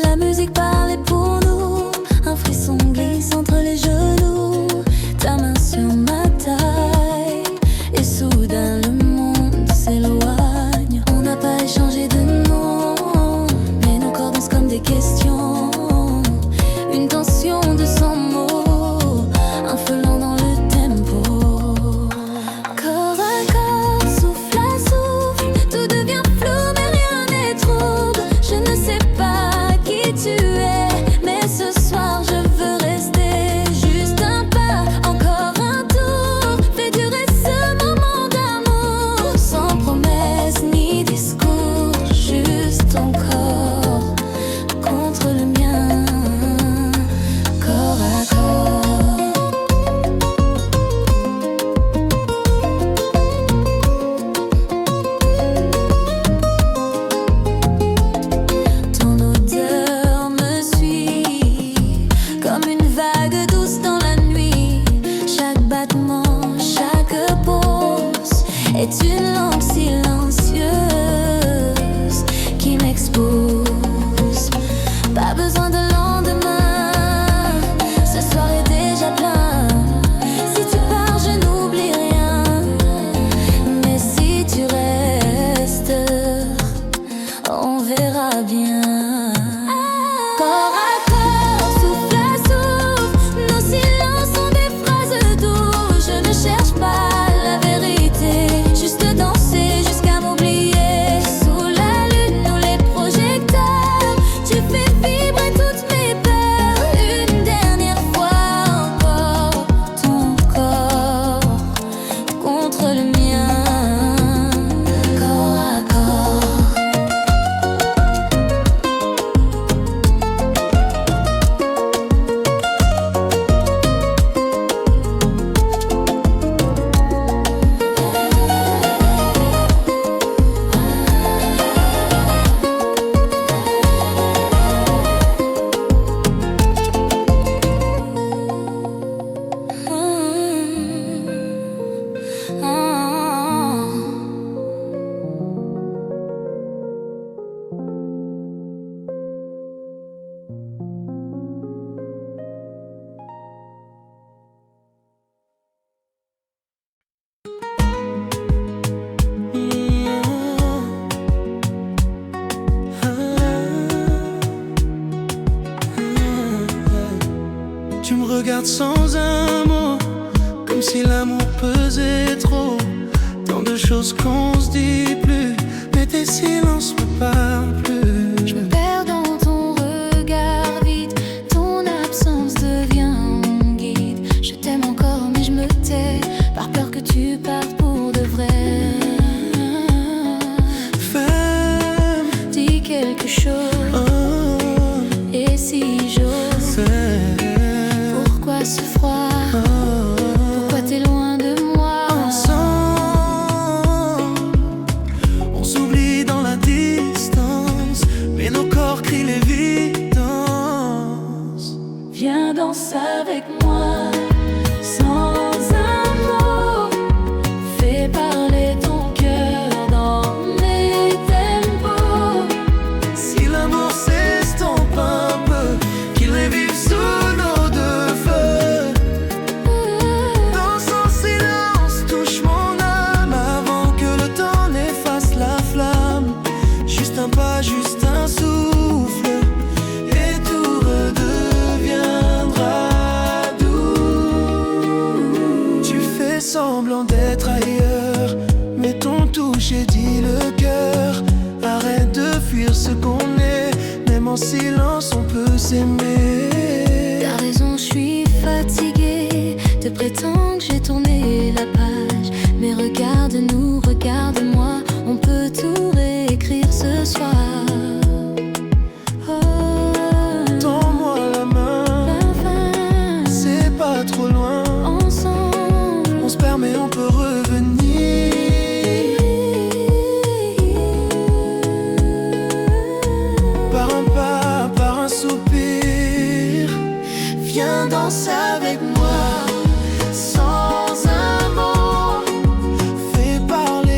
Speaker 1: La musique parlait pour nous, un frisson glisse entre les genoux, ta main sur ma taille, et soudain le monde s'éloigne. On n'a pas échangé de nom, mais nos corps dansent comme des questions, une tension de 100 mots, un feu lent dans le tempo. Corps à corps, souffle à souffle, tout devient flou mais rien n'est trouble. Je ne sais pas qui tu es, mais ce soir je veux rester. Juste un pas, encore un tour, fais durer ce moment d'amour, sans promesse ni discours, juste ton corps contre le mien, corps à corps. Ton odeur me suit comme une vague douce dans la nuit. Chaque battement, chaque pause est une langue silencieuse qui m'expose. Pas besoin de lendemain, ce soir est déjà plein. Si tu pars, je n'oublie rien, mais si tu restes, on verra bien. Corps à corps, souffle à souffle, nos silences sont des phrases douces. Je ne cherche pas la vérité, juste danser jusqu'à m'oublier. Sous la lune ou les projecteurs, tu fais vibrer toutes mes peurs. Une dernière fois encore, ton corps contre le mien, corps à corps.
Speaker 4: Tu me regardes sans un mot, comme si l'amour pesait trop. Tant de choses qu'on se dit plus, mais tes silences me parlent plus.
Speaker 1: Je me perds dans ton regard vide, ton absence devient mon guide. Je t'aime encore mais je me tais, par peur que tu partes pour de vrai.
Speaker 4: Femme,
Speaker 1: Dis quelque chose,
Speaker 4: oh,
Speaker 1: et si j'ose, pourquoi ce froid? Pourquoi t'es loin de moi?
Speaker 4: ensemble, on s'oublie dans la distance, mais nos corps crient l'évidence.
Speaker 1: Viens danser avec moi, sans un mot. Fais parler ton cœur dans mes tempos.
Speaker 4: Si l'amour s'estompe un peu, qu'il revive sous nos deux feux. Dans son silence, touche mon âme avant que le temps n'efface la flamme. Juste un pas, juste un souffle, et tout redeviendra doux. Tu fais semblant d'être ailleurs, mais ton toucher dit le cœur. Arrête de fuir ce qu'on est, même en silence on peut s'aimer.
Speaker 1: T'as raison, je suis fatiguée de prétendre que j'ai tourné la page. Mais regarde-nous, regarde-moi, on peut tout réécrire ce soir. Oh,
Speaker 4: Tends-moi la main,
Speaker 1: enfin,
Speaker 4: c'est pas trop loin.
Speaker 1: ensemble,
Speaker 4: On se permet, on peut revenir. Par un pas, par un soupir. Viens danser avec moi, sans un mot. Fais parler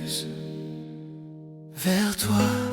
Speaker 2: refuse vers toi.